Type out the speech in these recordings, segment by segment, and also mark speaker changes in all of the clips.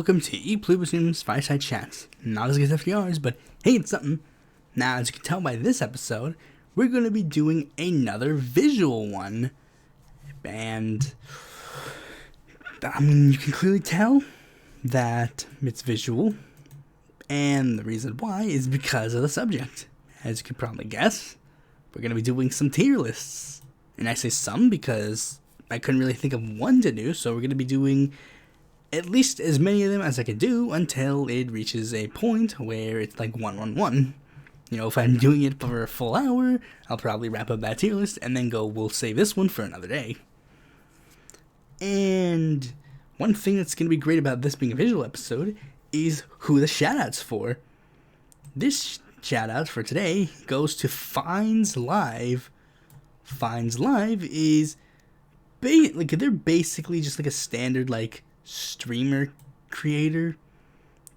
Speaker 1: welcome to Pluribus Unum's Fireside Chats. Not as good as FDR's, but hey, it's something. Now, as you can tell by this episode, we're going to be doing another visual one. And, I mean, you can clearly tell that it's visual. And the reason why is because of the subject. As you could probably guess, we're going to be doing some tier lists. And I say some because I couldn't really think of one to do, so we're going to be doing at least as many of them as I could do until it reaches a point where it's like 1-1-1. You know, if I'm doing it for a full hour, I'll probably wrap up that tier list and then go, we'll save this one for another day. And one thing that's going to be great about this being a visual episode is who the shoutouts for. This shoutout for today goes to Finez Live. Finez Live is they're basically just like a standard like streamer creator.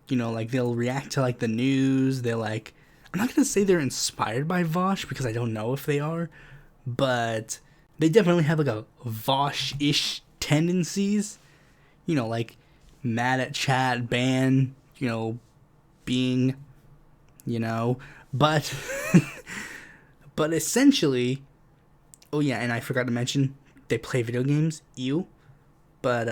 Speaker 1: You know, like they'll react to like the news. They're like, I'm not gonna say they're inspired by Vosh because I don't know if they are, but they definitely have like a Vosh-ish tendencies. You know, like mad at chat, ban, you know, being, you know, but but essentially, oh yeah, and I forgot to mention they play video games. Ew. But,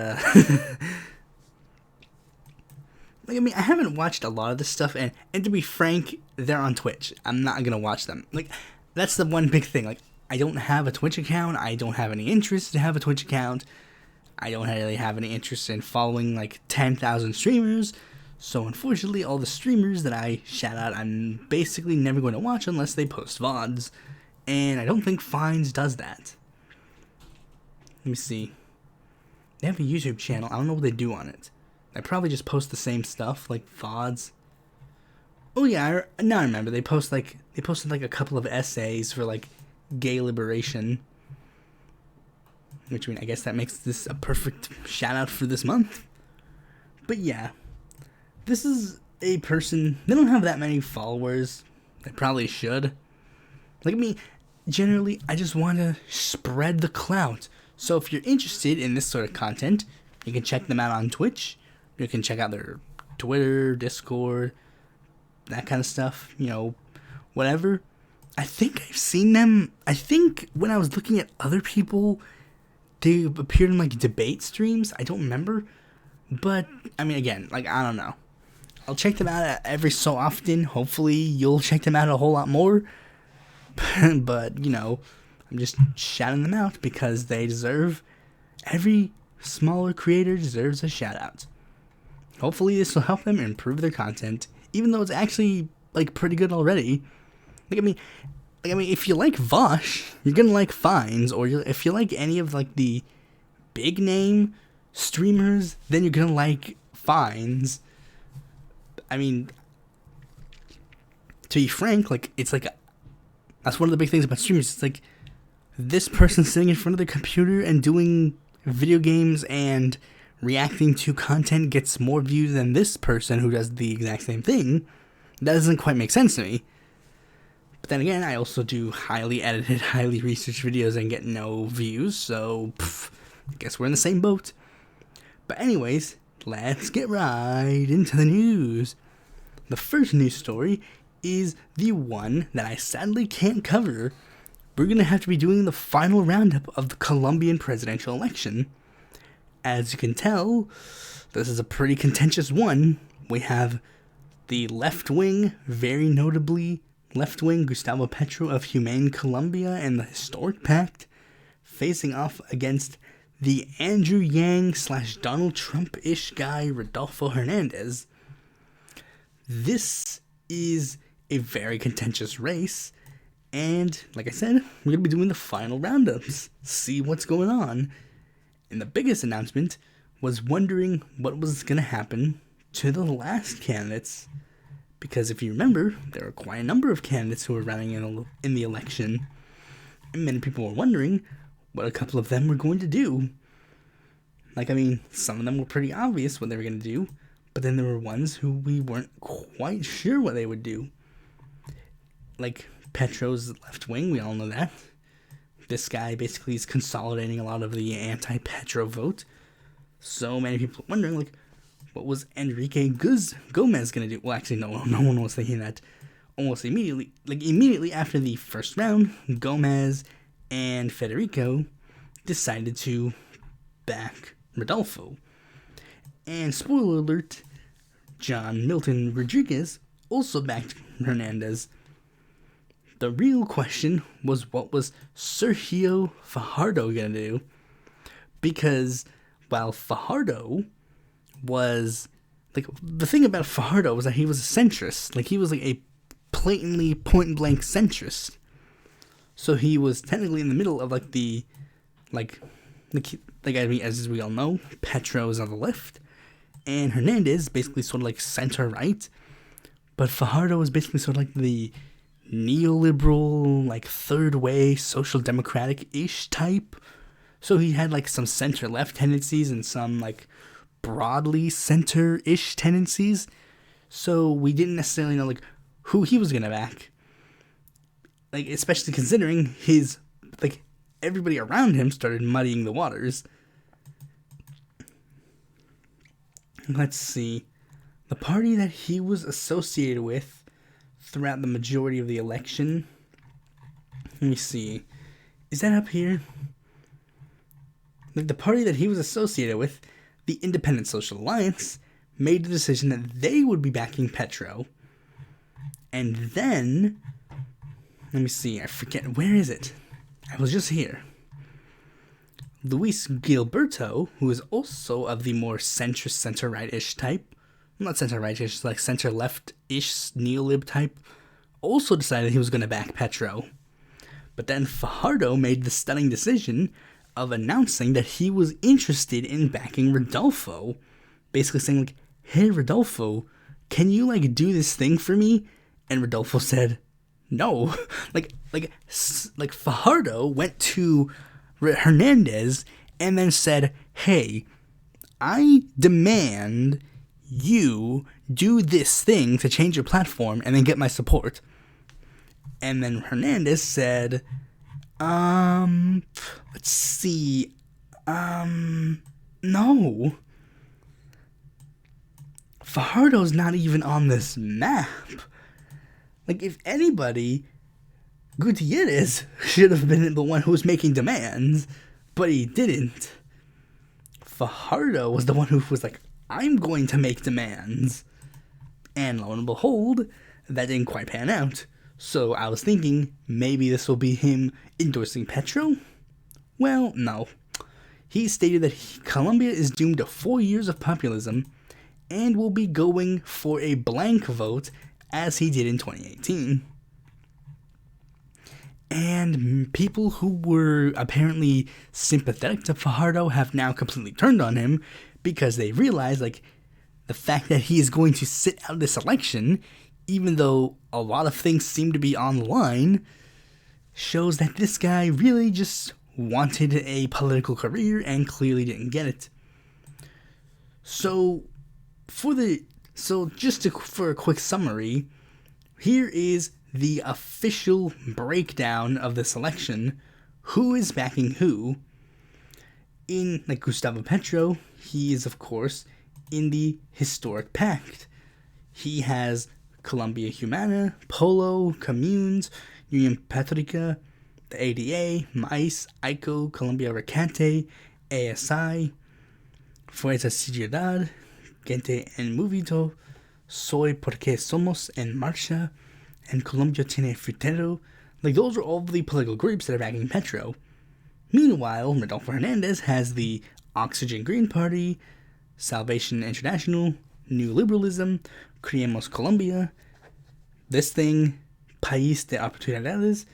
Speaker 1: like, I mean, I haven't watched a lot of this stuff, and to be frank, they're on Twitch. I'm not gonna watch them. Like, that's the one big thing. Like, I don't have a Twitch account. I don't have any interest to have a Twitch account. I don't really have any interest in following, like, 10,000 streamers. So, unfortunately, all the streamers that I shout out, I'm basically never going to watch unless they post VODs. And I don't think Finez does that. Let me see. They have a YouTube channel. I don't know what they do on it. They probably just post the same stuff, like VODs. Oh yeah, now I remember. They posted like a couple of essays for like gay liberation. Which, I mean, I guess that makes this a perfect shout out for this month. But yeah, this is a person. They don't have that many followers. They probably should. Like me, generally, I just want to spread the clout. So if you're interested in this sort of content, you can check them out on Twitch. You can check out their Twitter, Discord, that kind of stuff, you know, whatever. I think I've seen them. I think when I was looking at other people, they appeared in like debate streams. I don't remember. But, I mean, again, like, I don't know. I'll check them out every so often. Hopefully you'll check them out a whole lot more. But, you know, I'm just shouting them out because they deserve, every smaller creator deserves a shout out. Hopefully this will help them improve their content, even though it's actually like pretty good already. Like I mean, if you like Vosh, you're gonna like Finez, or if you like any of like the big name streamers, then you're gonna like Finez. I mean, to be frank, like it's like that's one of the big things about streamers. It's like this person sitting in front of the computer and doing video games and reacting to content gets more views than this person who does the exact same thing. That doesn't quite make sense to me. But then again, I also do highly edited, highly researched videos and get no views, so I guess we're in the same boat. But anyways, let's get right into the news. The first news story is the one that I sadly can't cover. We're going to have to be doing the final roundup of the Colombian presidential election. As you can tell, this is a pretty contentious one. We have the left-wing, very notably left-wing Gustavo Petro of Humane Colombia and the Historic Pact, facing off against the Andrew Yang / Donald Trump-ish guy, Rodolfo Hernandez. This is a very contentious race. And, like I said, we're going to be doing the final roundups, see what's going on. And the biggest announcement was wondering what was going to happen to the last candidates. Because if you remember, there were quite a number of candidates who were running in the election. And many people were wondering what a couple of them were going to do. Like, I mean, some of them were pretty obvious what they were going to do. But then there were ones who we weren't quite sure what they would do. Like Petro's left wing, we all know that. This guy basically is consolidating a lot of the anti-Petro vote. So many people are wondering, like, what was Enrique Gomez going to do? Well, actually, no one was thinking that. Almost immediately after the first round, Gomez and Federico decided to back Rodolfo. And spoiler alert, John Milton Rodriguez also backed Hernandez. The real question was, what was Sergio Fajardo going to do? Because while Fajardo was, the thing about Fajardo was that he was a centrist. He was a blatantly point-blank centrist. So he was technically in the middle of as we all know, Petro is on the left, and Hernandez basically sort of center-right, but Fajardo was basically sort of the neoliberal, third-way, social democratic-ish type. So he had some center-left tendencies and some broadly center-ish tendencies. So we didn't necessarily know who he was gonna back. Especially considering his everybody around him started muddying the waters. Let's see. The party that he was associated with throughout the majority of the election. Let me see. Is that up here? The party that he was associated with, the Independent Social Alliance, made the decision that they would be backing Petro. And then, let me see, I forget, where is it? I was just here. Luis Gilberto, who is also of the more centrist, center-right-ish type, not center-right-ish, center-left-ish neolib type, also decided he was going to back Petro. But then Fajardo made the stunning decision of announcing that he was interested in backing Rodolfo. Basically saying, hey, Rodolfo, can you, do this thing for me? And Rodolfo said, no. Fajardo went to Hernandez and then said, hey, I demand you do this thing to change your platform and then get my support. And then Hernandez said, let's see, no. Fajardo's not even on this map. If anybody, Gutierrez should have been the one who was making demands, but he didn't. Fajardo was the one who was I'm going to make demands. And lo and behold, that didn't quite pan out. So I was thinking, maybe this will be him endorsing Petro? Well, no. He stated that Colombia is doomed to 4 years of populism and will be going for a blank vote as he did in 2018. And people who were apparently sympathetic to Fajardo have now completely turned on him because they realize, the fact that he is going to sit out this election, even though a lot of things seem to be on the line, shows that this guy really just wanted a political career and clearly didn't get it. So, for a quick summary, here is the official breakdown of this election. Who is backing who? In Gustavo Petro, he is of course in the historic pact. He has Colombia Humana, Polo, Communes, Union Patrica, the ADA, MAIS, ICO, Colombia Recate, ASI, Fuerza Ciudad, Gente en Movimiento, Soy Porque Somos en Marcha, and Colombia Tiene Futuro. Those are all the political groups that are backing Petro. Meanwhile, Rodolfo Hernandez has the Oxygen Green Party, Salvation International, New Liberalism, Creemos Colombia, this thing, País de Oportunidades,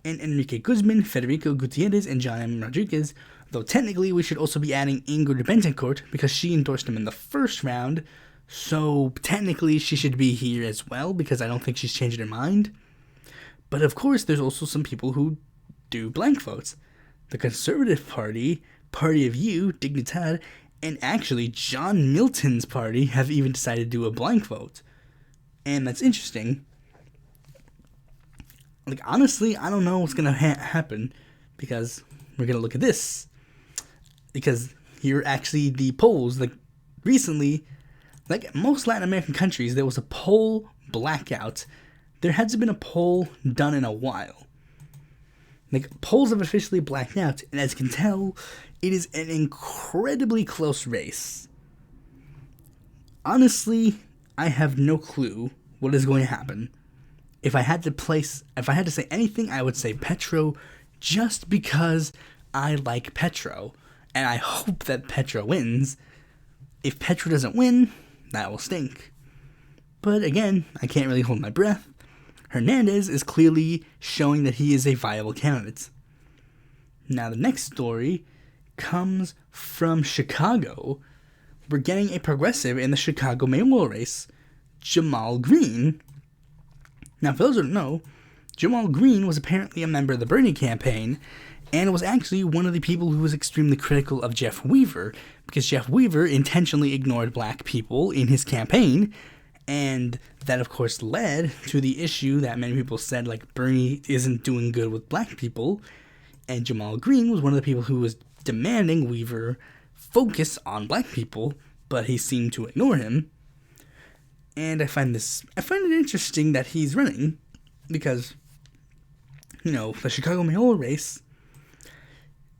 Speaker 1: and Enrique Guzman, Federico Gutierrez, and John M. Rodriguez, though technically we should also be adding Ingrid Betancourt because she endorsed him in the first round, so technically she should be here as well because I don't think she's changed her mind. But of course there's also some people who do blank votes. The Conservative Party, Party of You, Dignidad, and actually John Milton's party have even decided to do a blank vote. And that's interesting. Honestly, I don't know what's going to happen because we're going to look at this. Because here are actually the polls. Recently, Like most Latin American countries, there was a poll blackout. There hasn't been a poll done in a while. Like, polls have officially blacked out, and as you can tell, it is an incredibly close race. Honestly, I have no clue what is going to happen. If I had to say anything, I would say Petro, just because I like Petro, and I hope that Petro wins. If Petro doesn't win, that will stink. But again, I can't really hold my breath. Hernandez is clearly showing that he is a viable candidate. Now, the next story comes from Chicago. We're getting a progressive in the Chicago mayoral race, Jamal Green. Now, for those who don't know, Jamal Green was apparently a member of the Bernie campaign, and was actually one of the people who was extremely critical of Jeff Weaver, because Jeff Weaver intentionally ignored black people in his campaign, and that, of course, led to the issue that many people said, like, Bernie isn't doing good with black people, and Jamal Green was one of the people who was demanding Weaver focus on black people, but he seemed to ignore him. And I find it interesting that he's running, because, the Chicago mayoral race,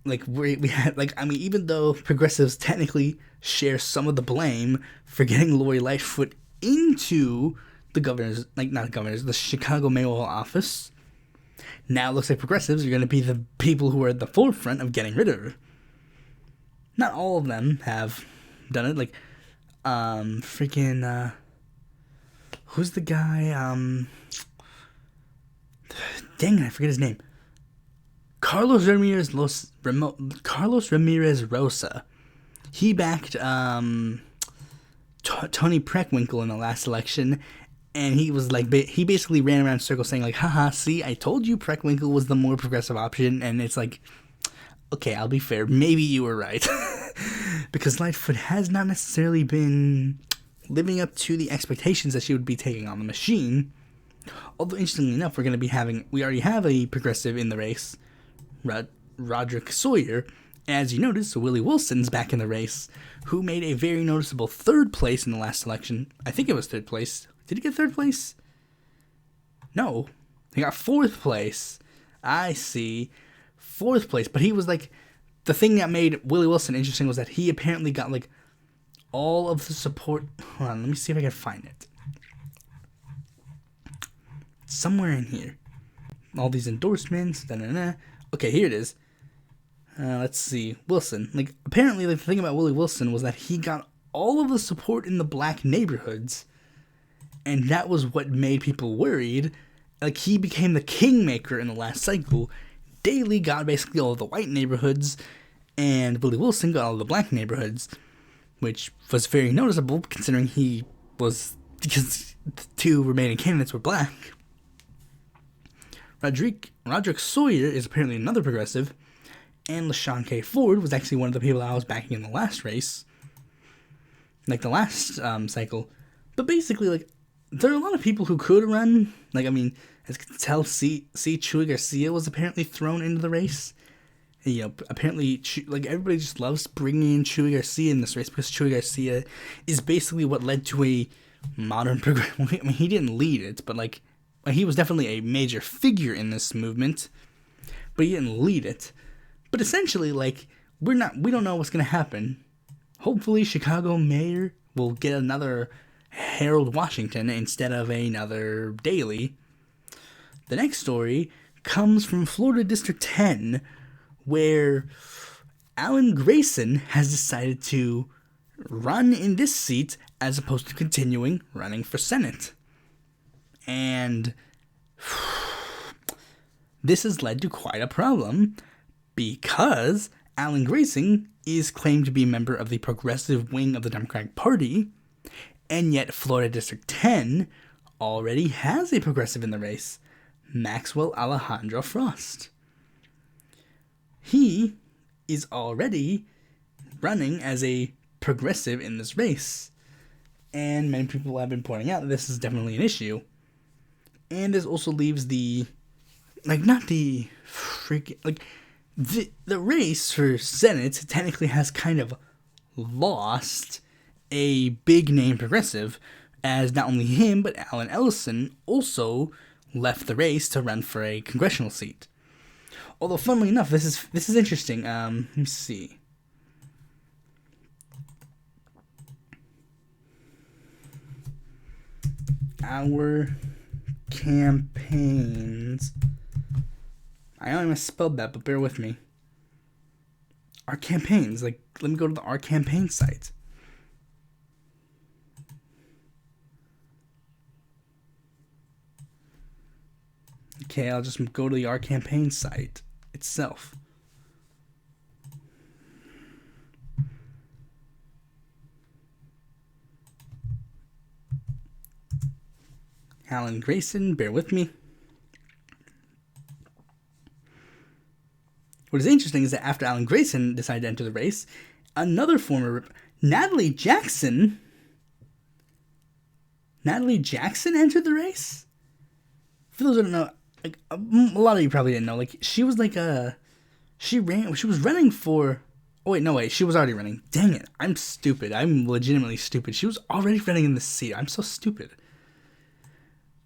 Speaker 1: like, we had, like, I mean, even though progressives technically share some of the blame for getting Lori Lightfoot into the Chicago mayoral office, now it looks like progressives are going to be the people who are at the forefront of getting rid of her. Not all of them have done it. Like, who's the guy? Dang it, I forget his name. Carlos Ramirez Rosa. He backed Tony Preckwinkle in the last election, and he was like, he basically ran around in circles saying, like, haha, see, I told you Preckwinkle was the more progressive option. And it's like, okay, I'll be fair, maybe you were right. Because Lightfoot has not necessarily been living up to the expectations that she would be taking on the machine. Although, interestingly enough, we already have a progressive in the race, Roderick Sawyer. As you noticed, Willie Wilson's back in the race, who made a very noticeable third place in the last election. I think it was third place. Did he get third place? No. He got fourth place. I see. Fourth place. But he was like, the thing that made Willie Wilson interesting was that he apparently got like all of the support. Hold on, let me see if I can find it. Somewhere in here. All these endorsements. Okay, here it is. Let's see. Wilson. Like, apparently, the thing about Willie Wilson was that he got all of the support in the black neighborhoods. And that was what made people worried. Like, he became the kingmaker in the last cycle. Daley got basically all of the white neighborhoods. And Willie Wilson got all of the black neighborhoods. Which was very noticeable, considering because the two remaining candidates were black. Roderick Sawyer is apparently another progressive. And LaShawn K. Ford was actually one of the people I was backing in the last race. Like, the last cycle. But basically, like, there are a lot of people who could run. Like, I mean, as you can tell, C. Chuy Garcia was apparently thrown into the race. And, apparently, like, everybody just loves bringing in Chuy Garcia in this race, because Chuy Garcia is basically what led to a modern progressive. I mean, he didn't lead it, but, like, he was definitely a major figure in this movement. But he didn't lead it. But essentially, like, we don't know what's going to happen. Hopefully, Chicago mayor will get another Harold Washington instead of another Daley. The next story comes from Florida District 10, where Alan Grayson has decided to run in this seat as opposed to continuing running for Senate. And this has led to quite a problem, because Alan Grayson is claimed to be a member of the progressive wing of the Democratic Party, and yet Florida District 10 already has a progressive in the race, Maxwell Alejandro Frost. He is already running as a progressive in this race, and many people have been pointing out that this is definitely an issue. And this also leaves the race for Senate technically has kind of lost a big name progressive, as not only him, but Alan Ellison also left the race to run for a congressional seat. Although, funnily enough, this is interesting. Let me see. Our campaigns. I know I misspelled that, but bear with me. Our campaigns. Like, let me go to the Our Campaign site. Okay, I'll just go to the Our Campaign site itself. Alan Grayson, bear with me. What is interesting is that after Alan Grayson decided to enter the race, another former Natalie Jackson entered the race? For those who don't know, like, a lot of you probably didn't know, like, she was like she was running for, oh wait, no wait, she was already running. Dang it, I'm stupid. I'm legitimately stupid. She was already running in the seat. I'm so stupid.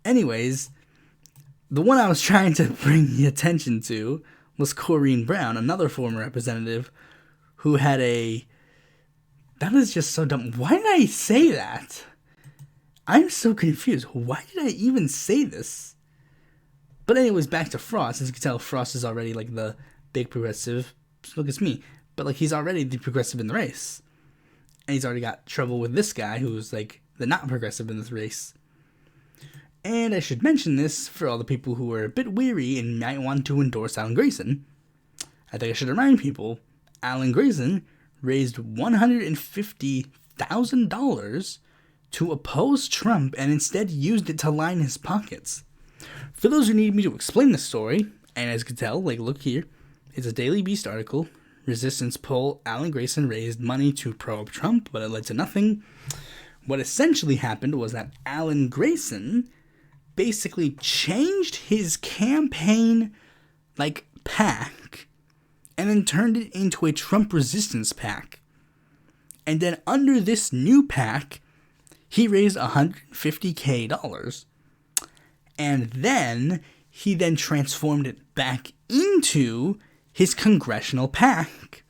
Speaker 1: Anyways, the one I was trying to bring the attention to was Corrine Brown, another former representative who had that is just so dumb. Why did I say that? I'm so confused. Why did I even say this? But anyways, back to Frost. As you can tell, Frost is already like the big progressive. Look, it's me. But like, he's already the progressive in the race. And he's already got trouble with this guy who's like the not progressive in this race. And I should mention this for all the people who are a bit weary and might want to endorse Alan Grayson. I think I should remind people, Alan Grayson raised $150,000 to oppose Trump and instead used it to line his pockets. For those who need me to explain the story, and as you can tell, like, look here, it's a Daily Beast article. Resistance poll, Alan Grayson raised money to probe Trump, but it led to nothing. What essentially happened was that Alan Grayson basically changed his campaign, like, PAC, and then turned it into a Trump resistance PAC. And then under this new PAC, he raised $150,000. And then he then transformed it back into his congressional PAC,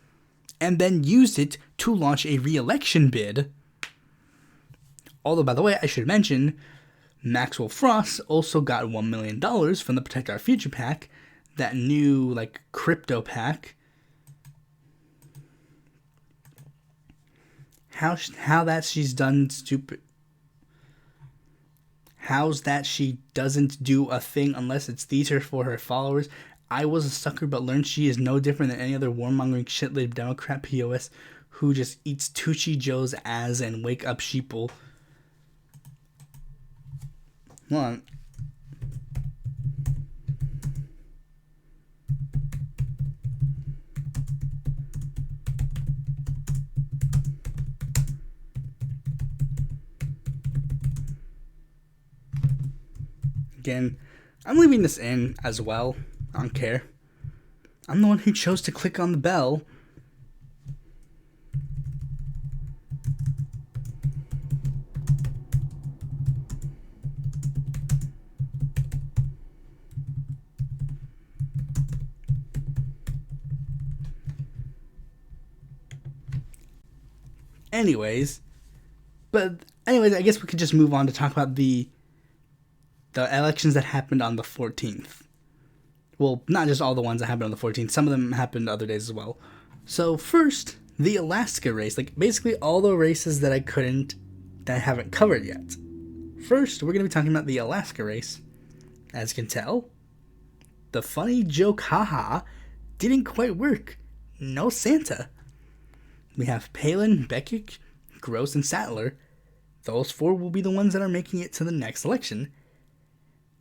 Speaker 1: and then used it to launch a re-election bid. Although, by the way, I should mention, Maxwell Frost also got $1 million from the Protect Our Future PAC, that new, like, crypto PAC. How's that she doesn't do a thing unless it's theater for her followers? I was a sucker but learned she is no different than any other warmongering shit-lib Democrat POS who just eats Tucci Joe's ass and wake up sheeple. Hold on. Again, I'm leaving this in as well. I don't care. I'm the one who chose to click on the bell. Anyways, I guess we could just move on to talk about the elections that happened on the 14th. Well, not just all the ones that happened on the 14th. Some of them happened other days as well. So first, the Alaska race. Like, basically all the races that I haven't covered yet. First, we're going to be talking about the Alaska race. As you can tell, the funny joke haha didn't quite work. No Santa. We have Palin, Beckett, Gross, and Sattler. Those four will be the ones that are making it to the next election.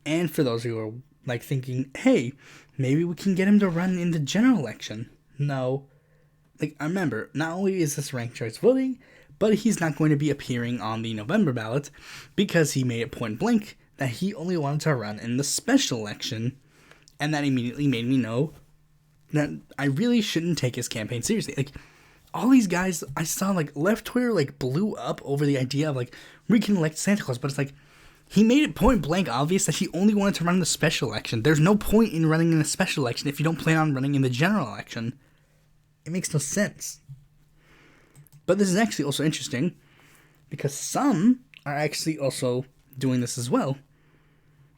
Speaker 1: And for those who are like thinking, hey, maybe we can get him to run in the general election. No. Like, remember, not only is this ranked choice voting, but he's not going to be appearing on the November ballot because he made it point blank that he only wanted to run in the special election. And that immediately made me know that I really shouldn't take his campaign seriously. Like, all these guys I saw, like, left Twitter, like, blew up over the idea of, like, we can elect Santa Claus, but it's like, he made it point blank obvious that he only wanted to run in the special election. There's no point in running in a special election if you don't plan on running in the general election. It makes no sense. But this is actually also interesting, because some are actually also doing this as well.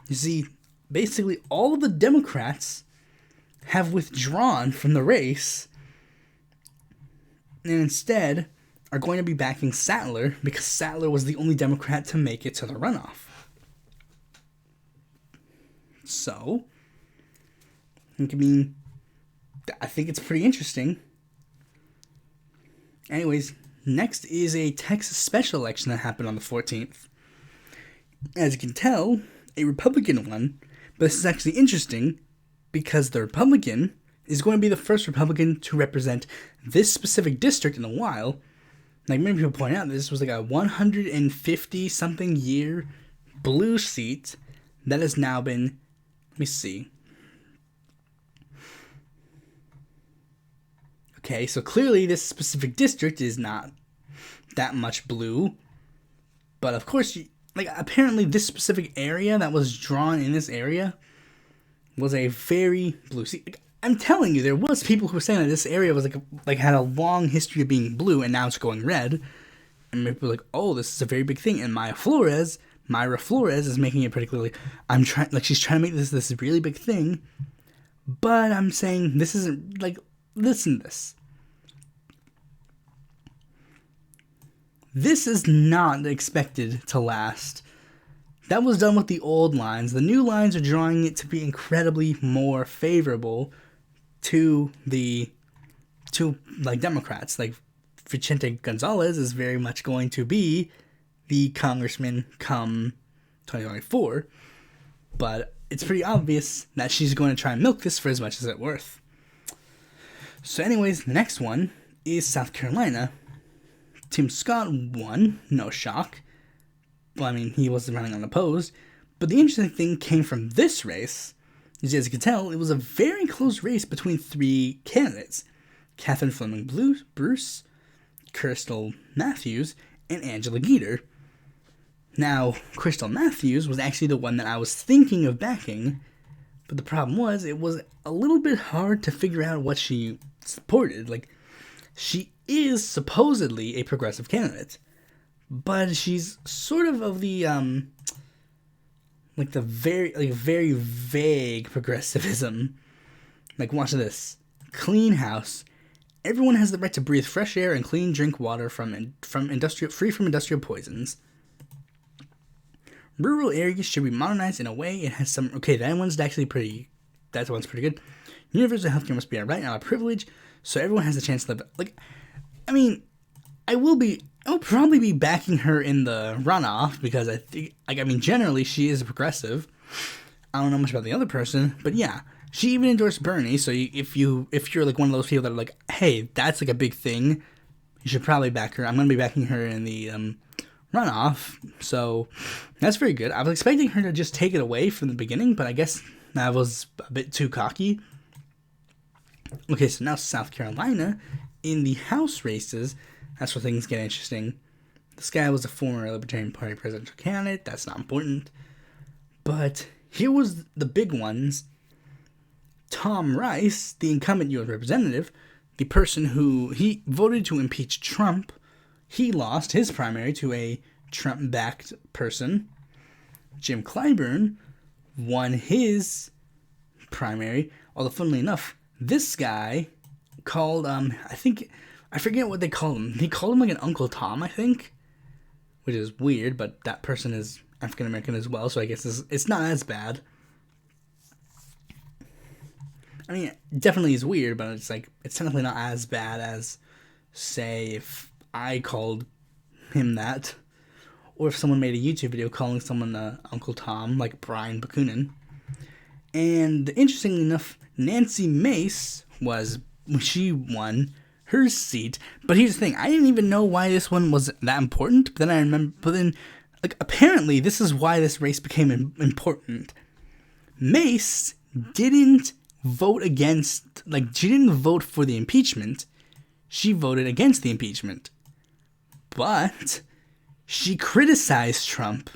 Speaker 1: You see, basically all of the Democrats have withdrawn from the race, and instead are going to be backing Sattler, because Sattler was the only Democrat to make it to the runoff. So, I think it's pretty interesting. Anyways, next is a Texas special election that happened on the 14th. As you can tell, a Republican won, but this is actually interesting because the Republican is going to be the first Republican to represent this specific district in a while. Like many people point out, this was like a 150-something year blue seat that has now been, let me see. Okay, so clearly this specific district is not that much blue, but of course, apparently this specific area that was drawn in this area was a very blue seat. I'm telling you, there was people who were saying that this area was had a long history of being blue, and now it's going red. And people were like, "Oh, this is a very big thing." And Myra Flores is making it pretty clearly. She's trying to make this really big thing. But I'm saying this isn't listen to this. This is not expected to last. That was done with the old lines. The new lines are drawing it to be incredibly more favorable to Democrats. Like Vicente Gonzalez is very much going to be the congressman come 2024. But it's pretty obvious that she's going to try and milk this for as much as it's worth. So anyways, the next one is South Carolina. Tim Scott won, no shock. Well, I mean, he wasn't running unopposed. But the interesting thing came from this race, as you can tell, it was a very close race between three candidates. Catherine Fleming Bruce, Crystal Matthews, and Angela Geter. Now, Crystal Matthews was actually the one that I was thinking of backing, but the problem was, it was a little bit hard to figure out what she supported. She is supposedly a progressive candidate, but she's sort of the very vague progressivism. Watch this. Clean house. Everyone has the right to breathe fresh air and clean drink water free from industrial poisons. Rural areas should be modernized in a way it has some... Okay, that one's pretty good. Universal healthcare must be a right, not a privilege, so everyone has a chance to live... I will probably be backing her in the runoff, because I think... generally, she is a progressive. I don't know much about the other person, but yeah. She even endorsed Bernie, so if you're one of those people that are like, hey, that's a big thing, you should probably back her. I'm going to be backing her in the... runoff, so that's very good. I was expecting her to just take it away from the beginning, but I guess that was a bit too cocky. Okay, so now South Carolina, in the House races, that's where things get interesting. This guy was a former Libertarian Party presidential candidate, that's not important. But here was the big ones. Tom Rice, the incumbent U.S. representative, the person who he voted to impeach Trump, he lost his primary to a Trump-backed person. Jim Clyburn won his primary, although funnily enough, this guy called, I forget what they called him. He called him an Uncle Tom, I think, which is weird, but that person is African-American as well, so I guess it's not as bad. It definitely is weird, but it's technically not as bad as, say, if I called him that, or if someone made a YouTube video calling someone Uncle Tom, like Brian Bakunin. And interestingly enough, Nancy Mace she won her seat. But here's the thing, I didn't even know why this one was that important, but then I remember, apparently this is why this race became important. Mace didn't vote against, she didn't vote for the impeachment. she voted against the impeachment. But she criticized Trump,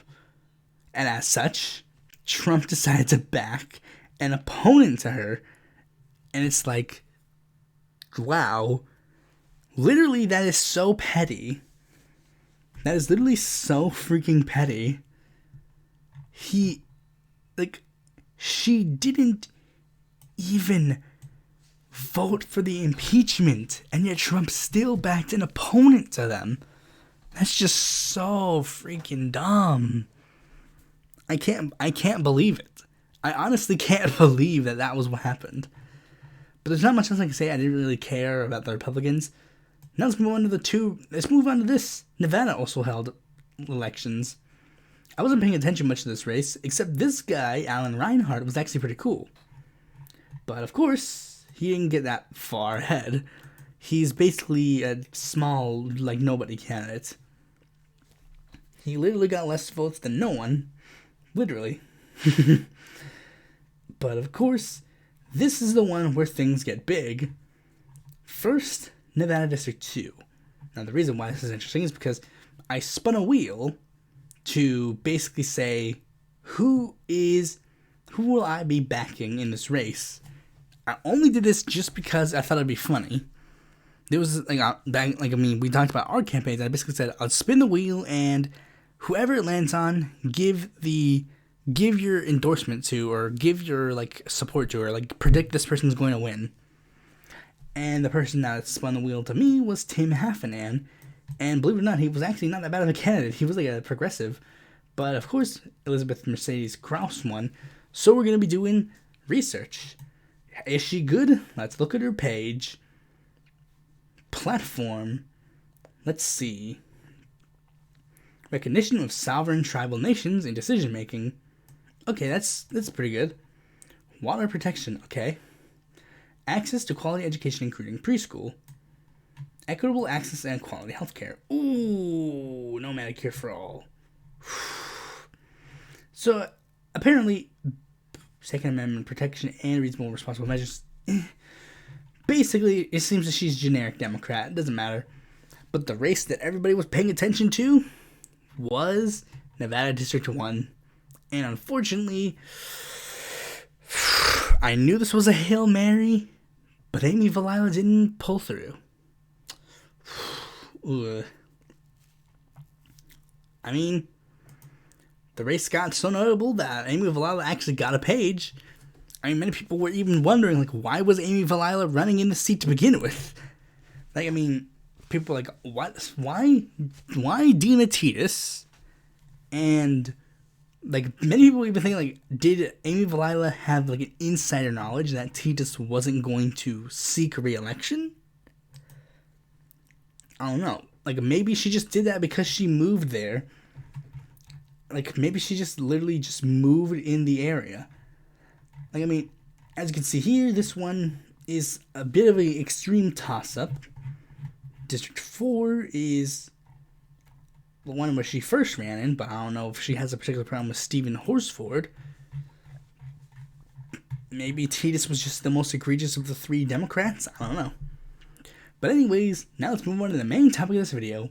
Speaker 1: and as such, Trump decided to back an opponent to her. And it's like, wow, literally that is so petty. That is literally so freaking petty. She didn't even vote for the impeachment, and yet Trump still backed an opponent to them. That's just so freaking dumb. I can't believe it. I honestly can't believe that was what happened. But there's not much else I can say. I didn't really care about the Republicans. Now let's move on to this. Nevada also held elections. I wasn't paying attention much to this race, except this guy, Alan Reinhardt, was actually pretty cool. But of course, he didn't get that far ahead. He's basically a small, nobody candidate. He literally got less votes than no one. Literally. But of course, this is the one where things get big. First, Nevada District 2. Now, the reason why this is interesting is because I spun a wheel to basically say, who will I be backing in this race? I only did this just because I thought it'd be funny. There was, we talked about our campaigns. I basically said, I'll spin the wheel, and whoever it lands on, give your endorsement to, or give your, support to, or, predict this person's going to win. And the person that spun the wheel to me was Tim Heffernan. And believe it or not, he was actually not that bad of a candidate. He was a progressive. But of course, Elizabeth Mercedes Krauss won. So we're going to be doing research. Is she good? Let's look at her page. Platform. Let's see. Recognition of sovereign tribal nations in decision making. Okay, that's pretty good. Water protection. Okay. Access to quality education, including preschool. Equitable access and quality healthcare. Ooh, no Medicare for all. So, apparently, Second Amendment protection and reasonable responsible measures. Basically, it seems that she's generic Democrat. It doesn't matter. But the race that everybody was paying attention to was Nevada District 1. And unfortunately, I knew this was a Hail Mary, but Amy Valila didn't pull through. I mean, the race got so notable that Amy Valila actually got a page. I mean, many people were even wondering, why was Amy Valila running in the seat to begin with? People were like, what? Why Dina Titus? And, many people even think, did Amy Valila have, an insider knowledge that Titus wasn't going to seek re-election? I don't know. Maybe she just did that because she moved there. Maybe she just literally just moved in the area. As you can see here, this one is a bit of an extreme toss-up. District 4 is the one where she first ran in, but I don't know if she has a particular problem with Stephen Horsford. Maybe Titus was just the most egregious of the three Democrats? I don't know. But anyways, now let's move on to the main topic of this video.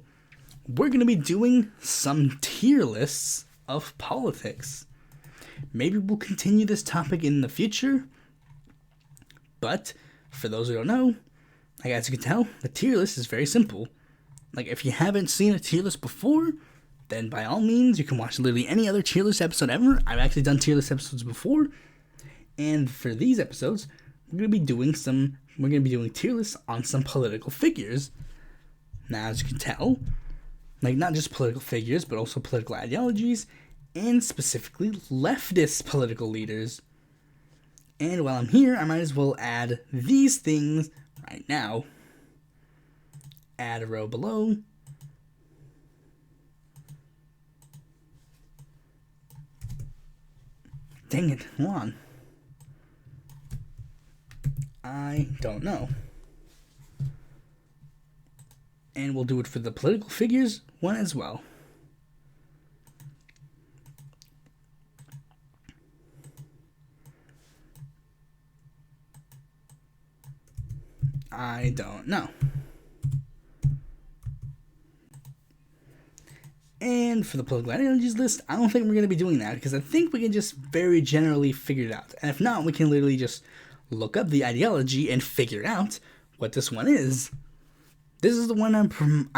Speaker 1: We're going to be doing some tier lists of politics. Maybe we'll continue this topic in the future. But, for those who don't know, as you can tell, the tier list is very simple. If you haven't seen a tier list before, then by all means, you can watch literally any other tier list episode ever. I've actually done tier list episodes before. And for these episodes, we're going to be doing tier lists on some political figures. Now, as you can tell, not just political figures, but also political ideologies, and specifically leftist political leaders. And while I'm here, I might as well add these things right now. Add a row below. Dang it, hold on. I don't know. And we'll do it for the political figures one as well. I don't know. And for the political ideologies list, I don't think we're going to be doing that because I think we can just very generally figure it out. And if not, we can literally just look up the ideology and figure out what this one is. This is the one I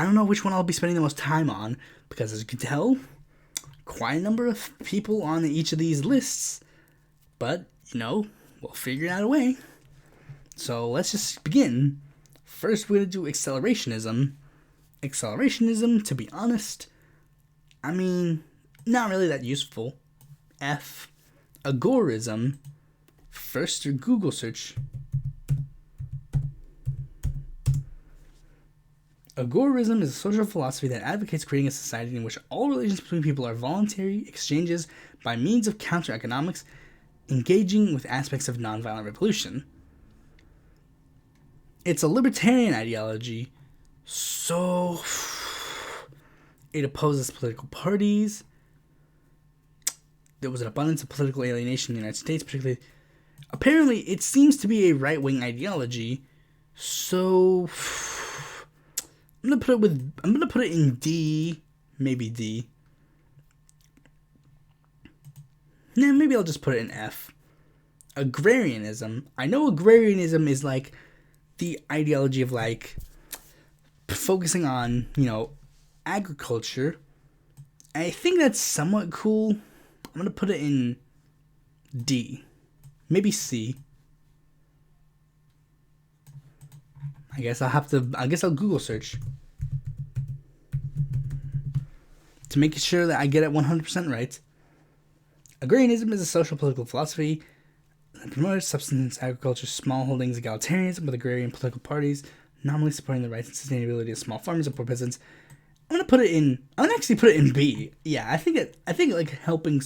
Speaker 1: don't know which one I'll be spending the most time on because, as you can tell, quite a number of people on each of these lists. But, we'll figure out a way. So let's just begin. First, we're going to do accelerationism. Accelerationism, to be honest, not really that useful. F. Agorism. First, your Google search. Agorism is a social philosophy that advocates creating a society in which all relations between people are voluntary exchanges by means of counter-economics, engaging with aspects of nonviolent revolution. It's a libertarian ideology, so it opposes political parties. There was an abundance of political alienation in the United States, particularly. Apparently, it seems to be a right-wing ideology, so I'm gonna put it in D, maybe D. Nah, maybe I'll just put it in F. Agrarianism. I know agrarianism is like the ideology of like focusing on, agriculture. I think that's somewhat cool. I'm gonna put it in D. Maybe C. I guess I'll Google search to make sure that I get it 100% right. Agrarianism is a social political philosophy that promotes subsistence agriculture, smallholdings, egalitarianism with agrarian political parties, nominally supporting the rights and sustainability of small farmers and poor peasants. I'm gonna actually put it in B. Yeah, I think like helping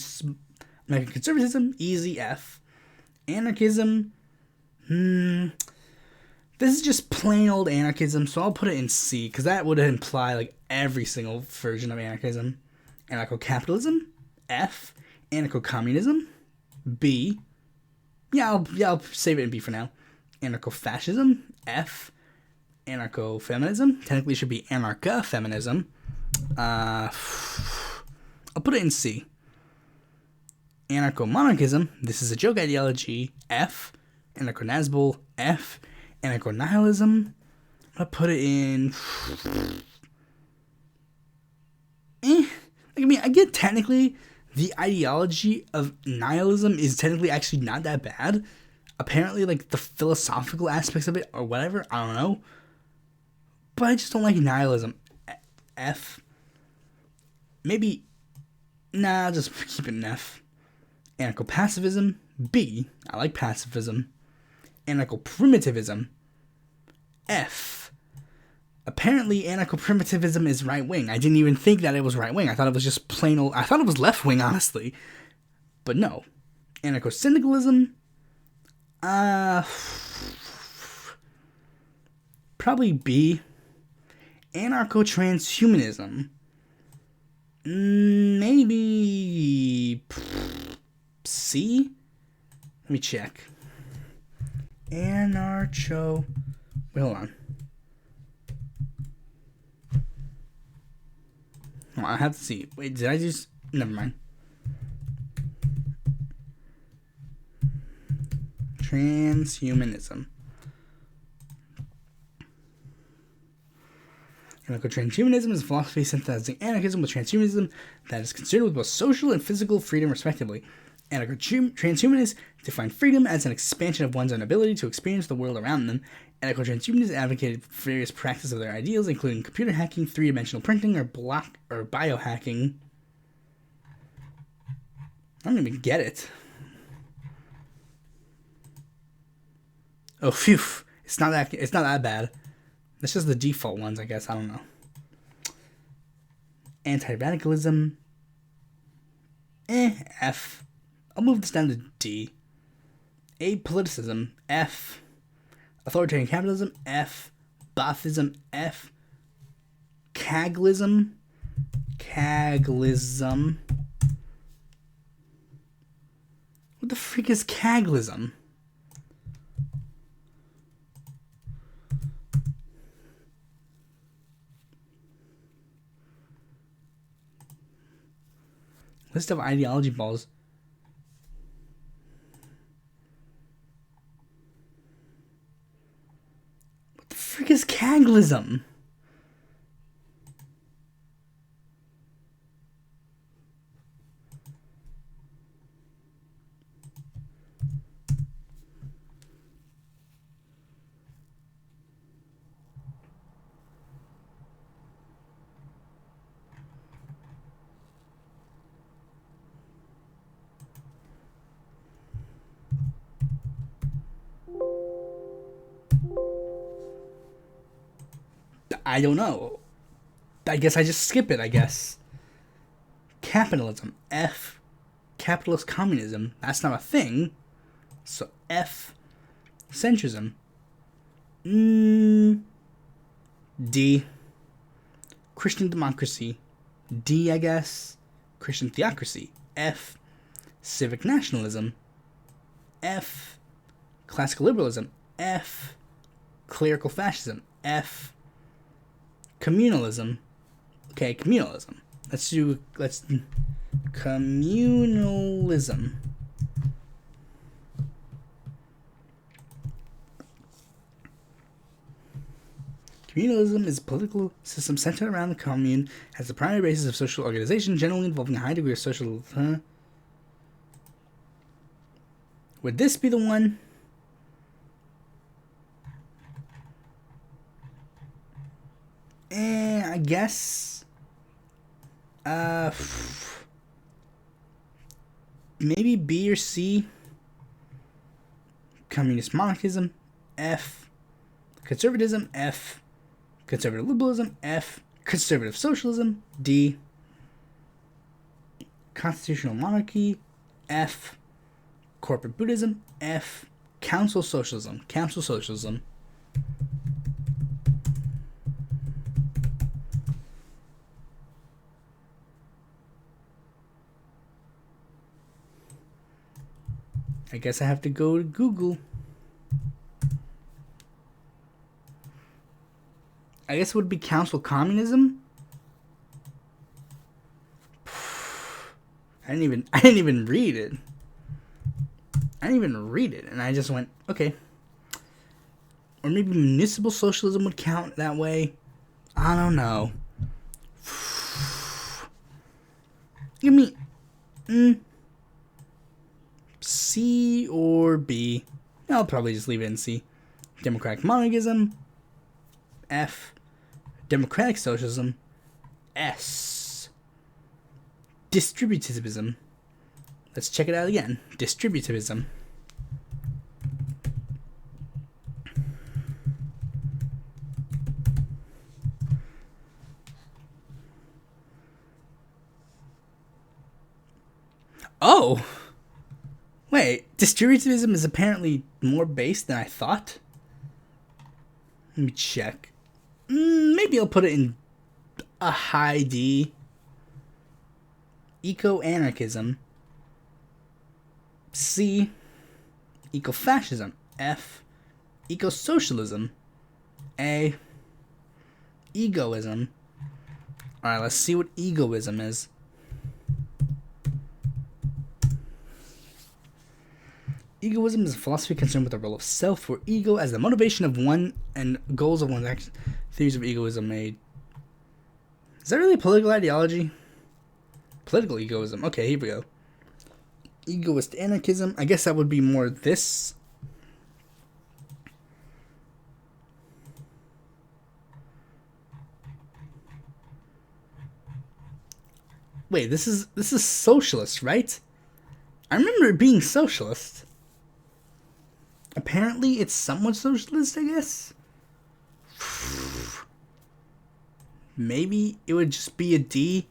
Speaker 1: American conservatism, easy F. Anarchism, this is just plain old anarchism, so I'll put it in C, because that would imply like every single version of anarchism. Anarcho-capitalism, F. Anarcho-communism, B. Yeah, I'll save it in B for now. Anarcho-fascism, F. Anarcho-feminism, technically it should be anarcha-feminism. I'll put it in C. Anarcho-monarchism, this is a joke ideology, F. Anarcho-Nazbol, F. Anarcho-nihilism, I'll put it in I get technically the ideology of nihilism is technically actually not that bad. Apparently, like, the philosophical aspects of it or whatever, I don't know. But I just don't like nihilism. F. Maybe, I'll just keep it in F. Anarcho-pacifism, B. I like pacifism. Anarcho-primitivism, F. Apparently, anarcho-primitivism is right-wing. I didn't even think that it was right-wing. I thought it was just plain old... I thought it was left-wing, honestly. But no. Anarcho-syndicalism, probably B. Anarcho-transhumanism, maybe C? Let me check. Wait, hold on. Oh, I have to see. Wait, did I just... Never mind. Transhumanism. Anarcho-transhumanism is a philosophy synthesizing anarchism with transhumanism that is concerned with both social and physical freedom, respectively. Anarcho-transhumanists define freedom as an expansion of one's own ability to experience the world around them. Anarcho-transhumanists advocated various practices of their ideals, including computer hacking, three-dimensional printing, or biohacking. I don't even get it. Oh, phew. It's not that bad. That's just the default ones, I guess. I don't know. Anti-radicalism. F. I'll move this down to D. Apoliticism, F. Authoritarian capitalism, F. Bothism, F. Caglism. What the freak is Caglism? List of ideology balls. What the frick is Caglism? I don't know. I guess I just skip it, I guess. Capitalism. F. Capitalist communism. That's not a thing. So F. Centrism. D. Christian democracy. D, I guess. Christian theocracy. F. Civic nationalism. F. Classical liberalism. F. Clerical fascism. F. Communalism. Okay, communalism. Let's communalism. Communalism is a political system centered around the commune, has the primary basis of social organization, generally involving a high degree of social... Would this be the one? I guess. Maybe B or C. Communist monarchism. F. Conservatism. F. Conservative liberalism. F. Conservative socialism. D. Constitutional monarchy. F. Corporate Buddhism. F. Council socialism. Council socialism. I guess I have to go to Google. I guess it would be council communism. I didn't even read it. And I just went, okay. Or maybe municipal socialism would count that way. I don't know. Give me C or B. I'll probably just leave it in C. Democratic monarchism. F. Democratic socialism. S. Distributivism. Let's check it out again. Distributivism. Oh! Wait, distributivism is apparently more based than I thought. Let me check. Maybe I'll put it in a high D. Eco-anarchism. C. Eco-fascism. F. Eco-socialism. A. Egoism. Alright, let's see what egoism is. Egoism is a philosophy concerned with the role of self or ego as the motivation of one and goals of one's actions. Theories of egoism made. Is that really a political ideology? Political egoism. Okay, here we go. Egoist anarchism. I guess that would be more this. Wait, this is socialist, right? I remember it being socialist. Apparently, it's somewhat socialist, I guess. Maybe it would just be a D.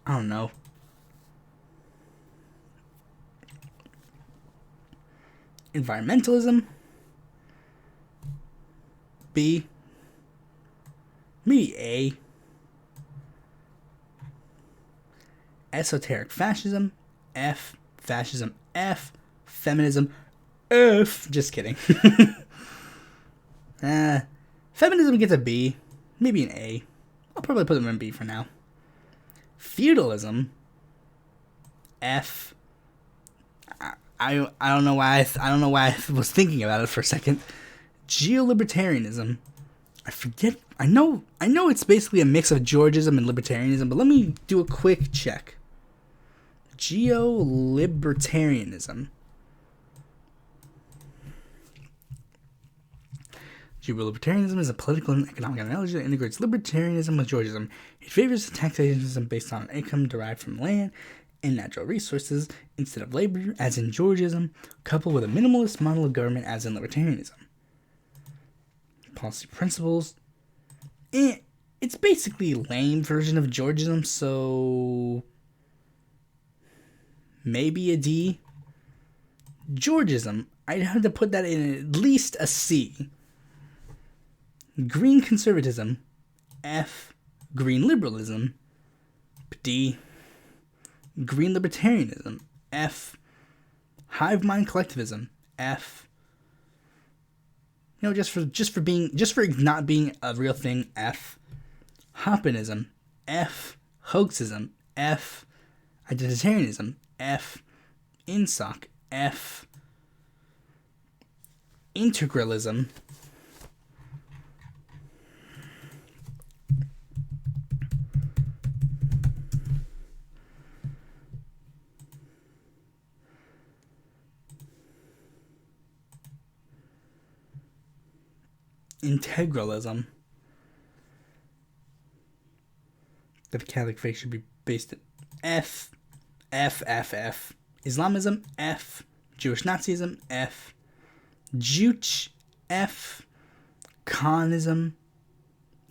Speaker 1: I don't know. Environmentalism. B. Maybe A. Esoteric fascism. F. Fascism. F. Feminism. F. Just kidding. Feminism gets a B. Maybe an A. I'll probably put them in B for now. Feudalism. F. I don't know why I was thinking about it for a second. Geolibertarianism. I forget. I know it's basically a mix of Georgism and libertarianism, but let me do a quick check. Geolibertarianism. Geolibertarianism is a political and economic ideology that integrates libertarianism with Georgism. It favors a taxation system based on income derived from land and natural resources instead of labor, as in Georgism, coupled with a minimalist model of government, as in libertarianism. Policy principles. It's basically a lame version of Georgism, so maybe a D. Georgism, I'd have to put that in at least a C. Green conservatism, F. Green liberalism, D. Green libertarianism, F. Hive mind collectivism, F. Just for not being a real thing, F. Hoppinism, F. Hoaxism, F. Identitarianism, F. INSOC, F. Integralism, integralism. That the Catholic faith should be based in F. Islamism, F. Jewish Nazism, F. Juche, F. Conism,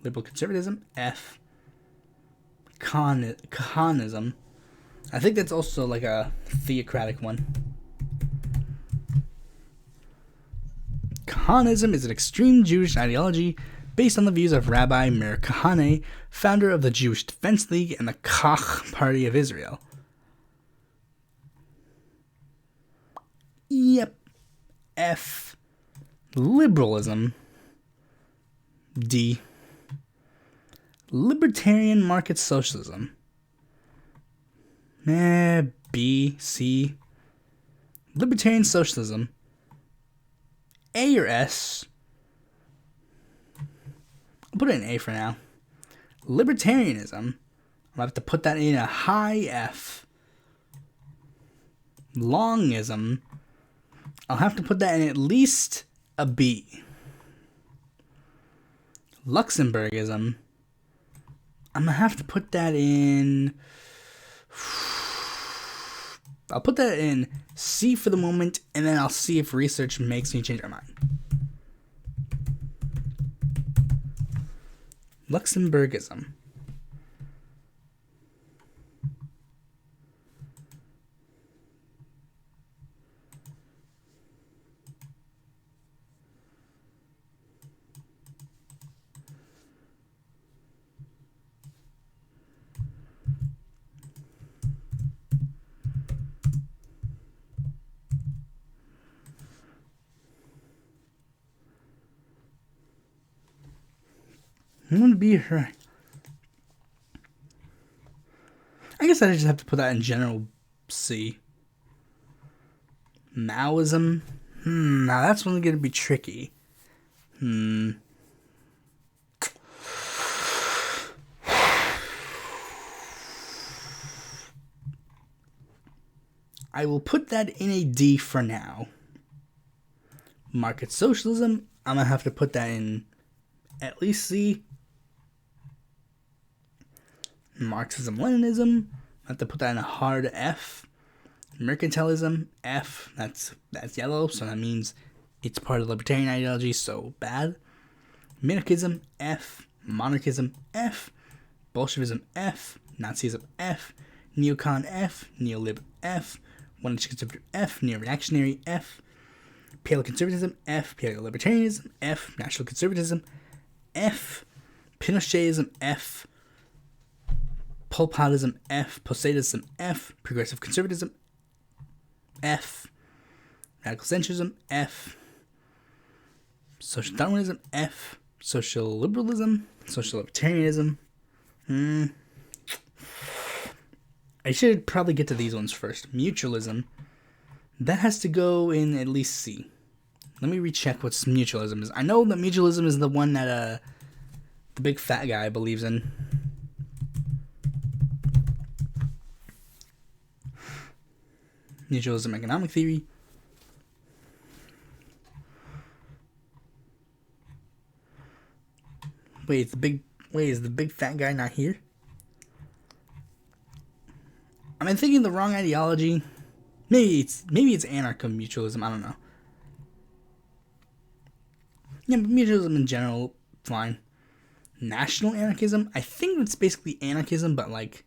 Speaker 1: liberal conservatism, F. Conism. I think that's also like a theocratic one. Kahanism is an extreme Jewish ideology based on the views of Rabbi Meir Kahane, founder of the Jewish Defense League and the Koch Party of Israel. Yep. F. Liberalism. D. Libertarian market socialism. B. C. Libertarian socialism. A or S. I'll put it in A for now. Libertarianism. I'm going to have to put that in a high F. Longism. I'll have to put that in at least a B. Luxemburgism. I'm going to have to put that in... I'll put that in C for the moment, and then I'll see if research makes me change my mind. Luxemburgism. I'm going to be right. I guess I just have to put that in general C. Maoism. Now that's going to be tricky. I will put that in a D for now. Market socialism. I'm going to have to put that in at least C. Marxism-Leninism, I have to put that in a hard F. Mercantilism, F. That's yellow, so that means it's part of the libertarian ideology, so bad. Minarchism, F. Monarchism, F. Bolshevism, F. Nazism, F. Neocon, F. Neolib, F. One-inch conservative, F. Neo-reactionary, F. Paleoconservatism, F. Paleo-libertarianism, F. National conservatism, F. Pinochetism, F. Pol Potism, F. Posadism, F. Progressive conservatism, F. Radical centrism, F. Social Darwinism, F. Social liberalism, social libertarianism. I I should probably get to these ones first. Mutualism. That has to go in at least C. Let me recheck what mutualism is. I know that mutualism is the one that the big fat guy believes in. Mutualism economic theory. Wait, is the big fat guy not here? Am I thinking the wrong ideology? Maybe it's anarcho-mutualism, I don't know. Yeah, but mutualism in general, fine. National anarchism? I think it's basically anarchism, but like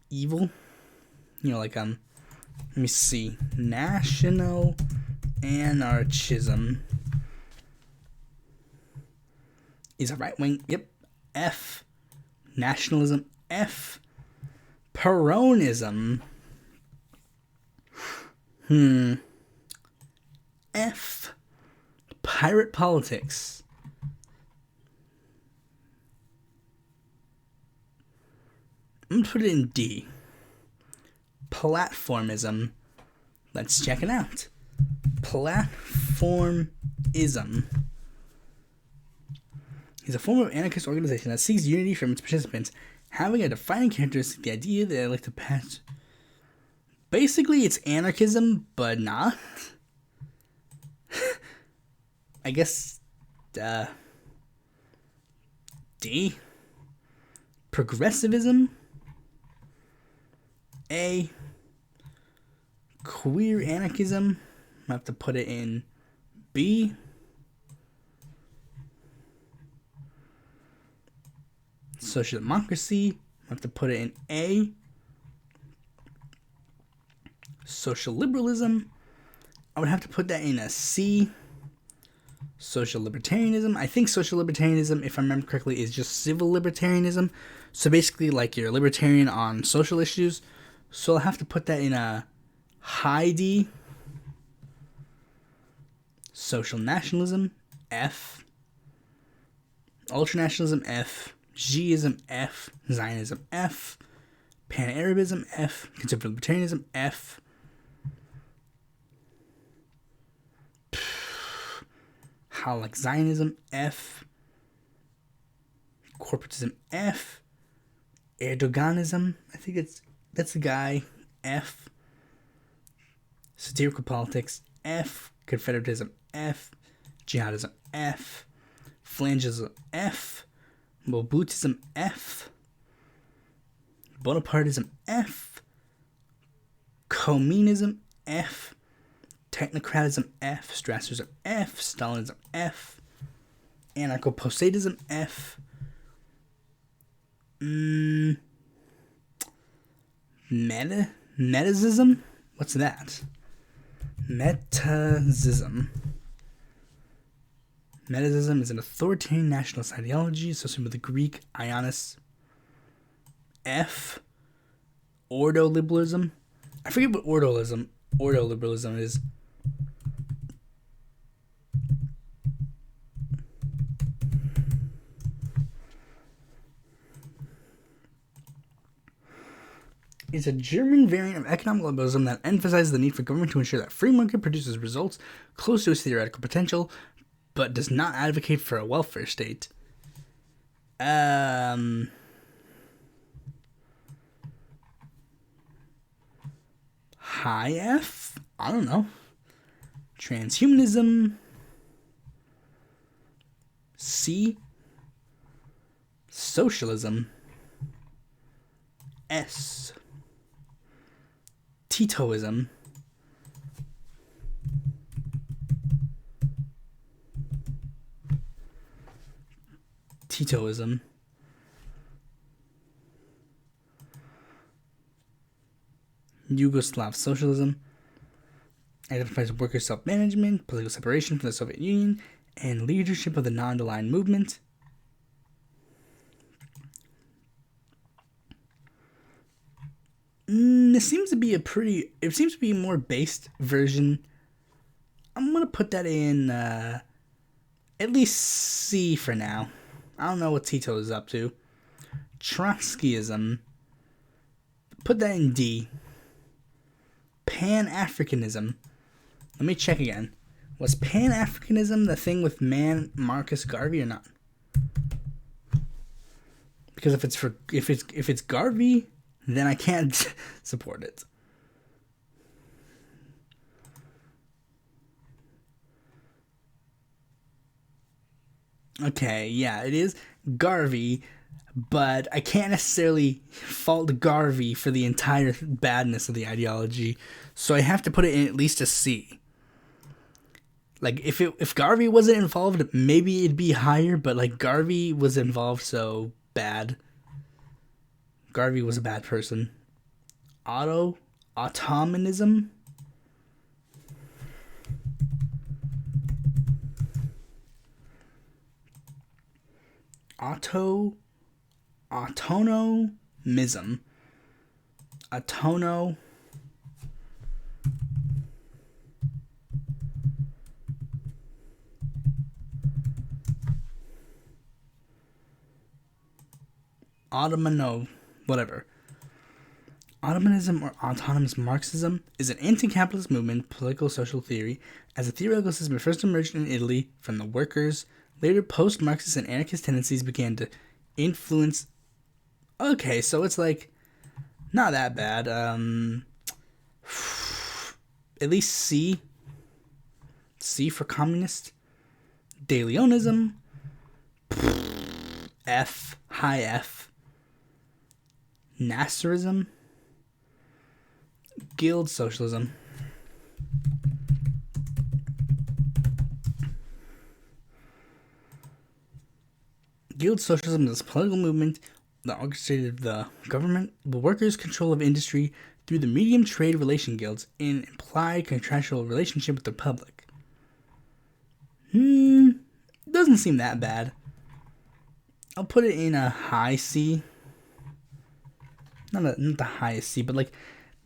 Speaker 1: evil. You know, like let me see. National anarchism is a right wing. Yep. F. Nationalism. F. Peronism. F. Pirate politics. I'm gonna put it in D. Platformism. Let's check it out. Platformism is a form of anarchist organization that seeks unity from its participants, having a defining characteristic, the idea that they like to pass. Basically, it's anarchism, but not. I guess, D. Progressivism. A. Queer anarchism. I have to put it in B. Social democracy. I have to put it in A. Social liberalism. I would have to put that in a C. Social libertarianism. I think social libertarianism, if I remember correctly, is just civil libertarianism. So basically, like, you're a libertarian on social issues. So I'll have to put that in a high D. Social nationalism, F. Ultranationalism, F. Gism, F. Zionism, F. Pan-Arabism, F. Conservative libertarianism, F. How like Zionism, F. Corporatism, F. Erdoganism, I think that's the guy, F. Satirical politics, F. Confederatism, F. Jihadism, F. Phalangism, F. Mobutism, F. Bonapartism, F. Communism, F. Technocratism, F. Strasserism, F. Stalinism, F. Anarcho-Posadism, F. Metasism? What's that? Metasism. Metasism is an authoritarian nationalist ideology associated with the Greek Ionis. F. Ordoliberalism. I forget what ordoliberalism is. It's a German variant of economic liberalism that emphasizes the need for government to ensure that free market produces results close to its theoretical potential, but does not advocate for a welfare state. High F? I don't know. Transhumanism. C. Socialism. S. Titoism. Yugoslav socialism identifies worker self-management, political separation from the Soviet Union, and leadership of the non-aligned movement. It seems to be a more based version. I'm going to put that in at least C for now. I don't know what Tito is up to. Trotskyism. Put that in D. Pan-Africanism. Let me check again. Was Pan-Africanism the thing with Marcus Garvey or not? Because if it's Garvey, then I can't support it. Okay, yeah, it is Garvey, but I can't necessarily fault Garvey for the entire badness of the ideology, so I have to put it in at least a C. Like, if Garvey wasn't involved, maybe it'd be higher, but, like, Garvey was involved, so bad. Garvey was a bad person. Autonomism? Autonomism. Whatever. Ottomanism or autonomous Marxism is an anti-capitalist movement, political social theory, as a theoretical system that first emerged in Italy from the workers. Later, post-Marxist and anarchist tendencies began to influence. Okay, so it's like not that bad. At least C. C for communist. De Leonism. F. High F. Nasserism. Guild socialism. Guild socialism is a political movement that orchestrated the government, the workers' control of industry through the medium trade relation guilds in implied contractual relationship with the public. Doesn't seem that bad. I'll put it in a high C. Not the highest C, but like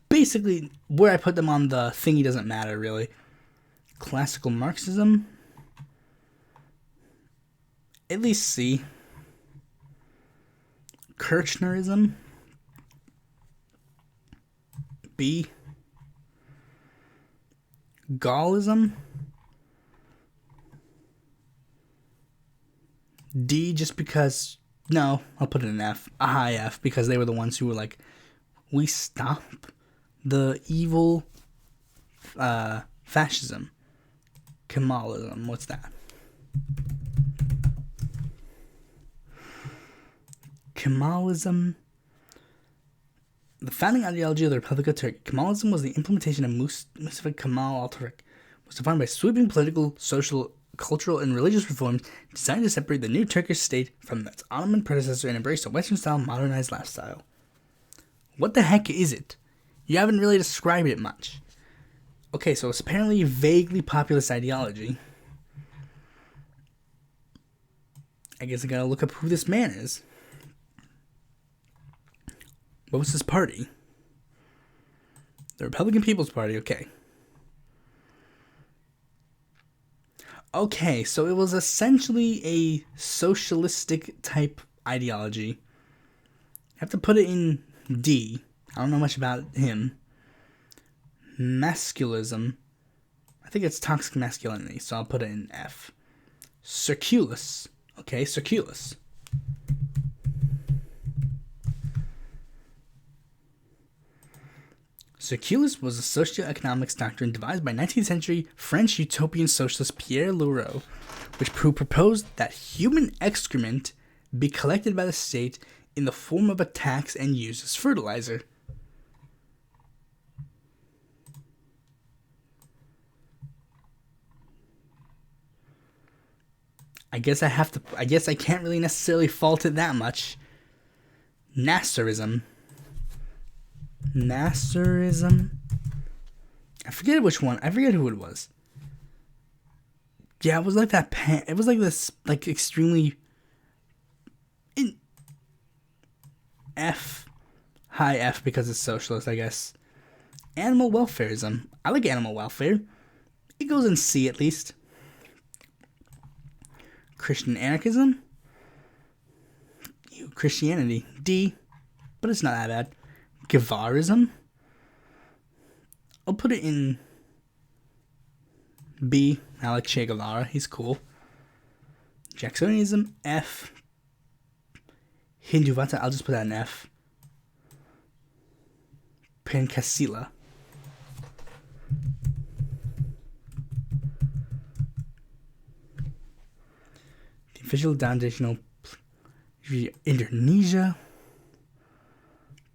Speaker 1: basically where I put them on the thingy doesn't matter really. Classical Marxism. At least C. Kirchnerism. B. Gaullism. D, just because. No, I'll put it in F. A high F, because they were the ones who were like, we stop the evil fascism. Kemalism. What's that? Kemalism. The founding ideology of the Republic of Turkey. Kemalism was the implementation of Mustafa Kemal Atatürk. Was defined by sweeping political, social, cultural, and religious reforms designed to separate the new Turkish state from its Ottoman predecessor and embrace a Western-style modernized lifestyle. What the heck is it? You haven't really described it much. Okay, so it's apparently a vaguely populist ideology. I guess I gotta look up who this man is. What was his party? The Republican People's Party, okay. Okay, so it was essentially a socialistic type ideology. I have to put it in D. I don't know much about him. Masculism. I think it's toxic masculinity, so I'll put it in F. Circulus. Okay, Circulus. Circulus was a socio-economics doctrine devised by 19th century French utopian socialist Pierre Leroux, which proposed that human excrement be collected by the state in the form of a tax and used as fertilizer. I guess I can't really necessarily fault it that much. Nasserism. I forget which one. I forget who it was. Yeah, it was like that. It was like this, like extremely F, high F because it's socialist, I guess. Animal welfareism. I like animal welfare. It goes in C at least. Christian anarchism. Christianity. D, but it's not that bad. Guevarism, I'll put it in B. I like Che Guevara. He's cool. Jacksonianism, F. Hinduvata, I'll just put that in F. Pancasila. The official foundational Indonesia.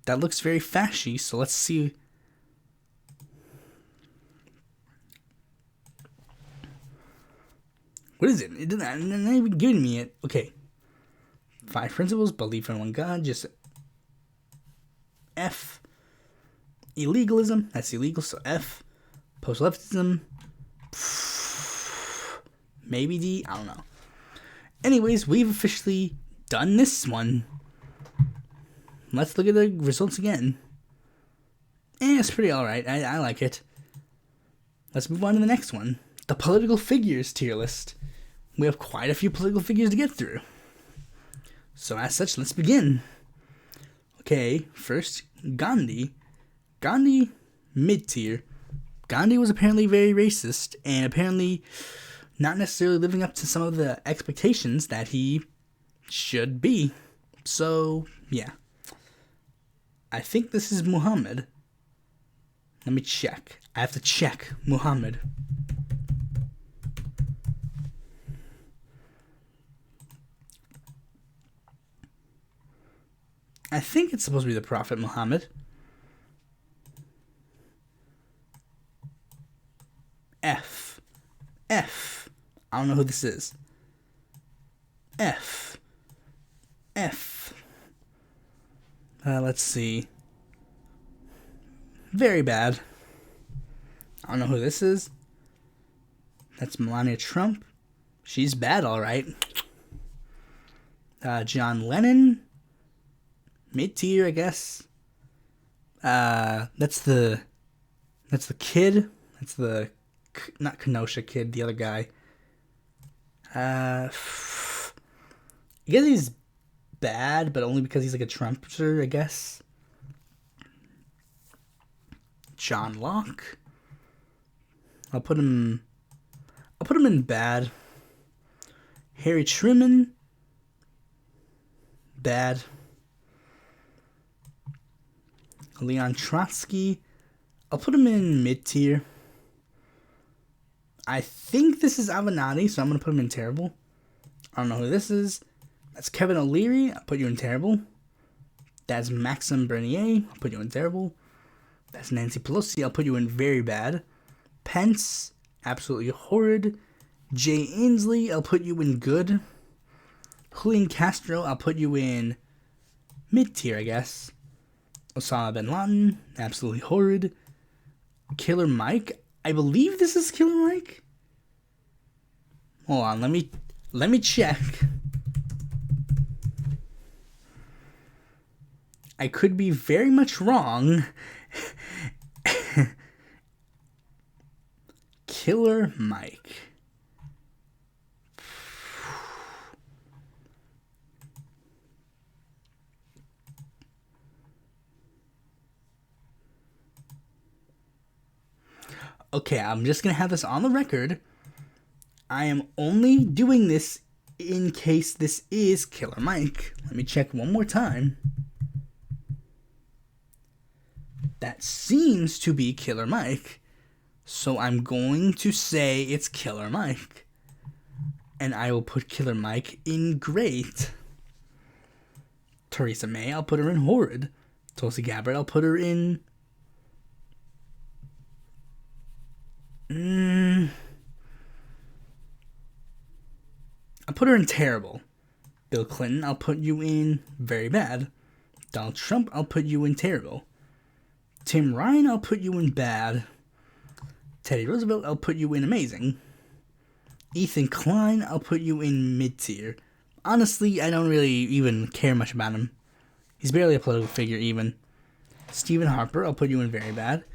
Speaker 1: That looks very fashy, so let's see. What is it? It's not even giving me it. Okay. 5 principles, belief in one God, just F. Illegalism, that's illegal, so F. Post-leftism, maybe D, I don't know. Anyways, we've officially done this one. Let's look at the results again. It's pretty alright, I like it. Let's move on to the next one. The political figures tier list. We have quite a few political figures to get through. So as such, let's begin. Okay, first, Gandhi. Gandhi, mid-tier. Gandhi was apparently very racist, and apparently not necessarily living up to some of the expectations that he should be. So, yeah. I think this is Muhammad. Let me check. I have to check Muhammad. I think it's supposed to be the Prophet Muhammad. F. F. I don't know who this is. F. F. Let's see. Very bad. I don't know who this is. That's Melania Trump. She's bad, alright. John Lennon. Mid-tier, I guess. That's the kid. That's the, not Kenosha kid, the other guy. I guess he's bad, but only because he's like a Trumper, I guess. John Locke. I'll put him in bad. Harry Truman. Bad. Leon Trotsky. I'll put him in mid-tier. I think this is Avenatti, so I'm going to put him in terrible. I don't know who this is. That's Kevin O'Leary. I'll put you in terrible. That's Maxime Bernier. I'll put you in terrible. That's Nancy Pelosi. I'll put you in very bad. Pence. Absolutely horrid. Jay Inslee. I'll put you in good. Julian Castro. I'll put you in mid-tier, I guess. Osama bin Laden. Absolutely horrid. Killer Mike. I believe this is Killer Mike. Hold on, let me check. I could be very much wrong. Killer Mike. Okay, I'm just going to have this on the record. I am only doing this in case this is Killer Mike. Let me check one more time. That seems to be Killer Mike. So I'm going to say it's Killer Mike. And I will put Killer Mike in great. Theresa May, I'll put her in horrid. Tulsi Gabbard, I'll put her in... I'll put her in terrible. Bill Clinton, I'll put you in very bad. Donald Trump, I'll put you in terrible. Tim Ryan, I'll put you in bad. Teddy Roosevelt, I'll put you in amazing. Ethan Klein, I'll put you in mid-tier. Honestly, I don't really even care much about him. He's barely a political figure even. Stephen Harper, I'll put you in very bad.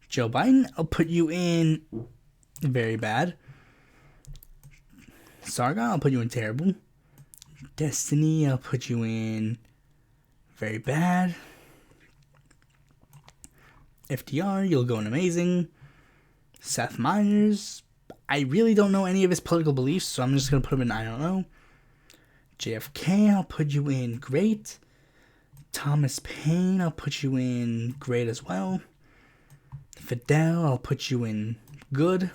Speaker 1: Joe Biden, I'll put you in very bad. Sargon, I'll put you in terrible. Destiny, I'll put you in very bad. FDR, you'll go in amazing. Seth Meyers, I really don't know any of his political beliefs, so I'm just going to put him in I don't know. JFK, I'll put you in great. Thomas Paine, I'll put you in great as well. Fidel, I'll put you in good.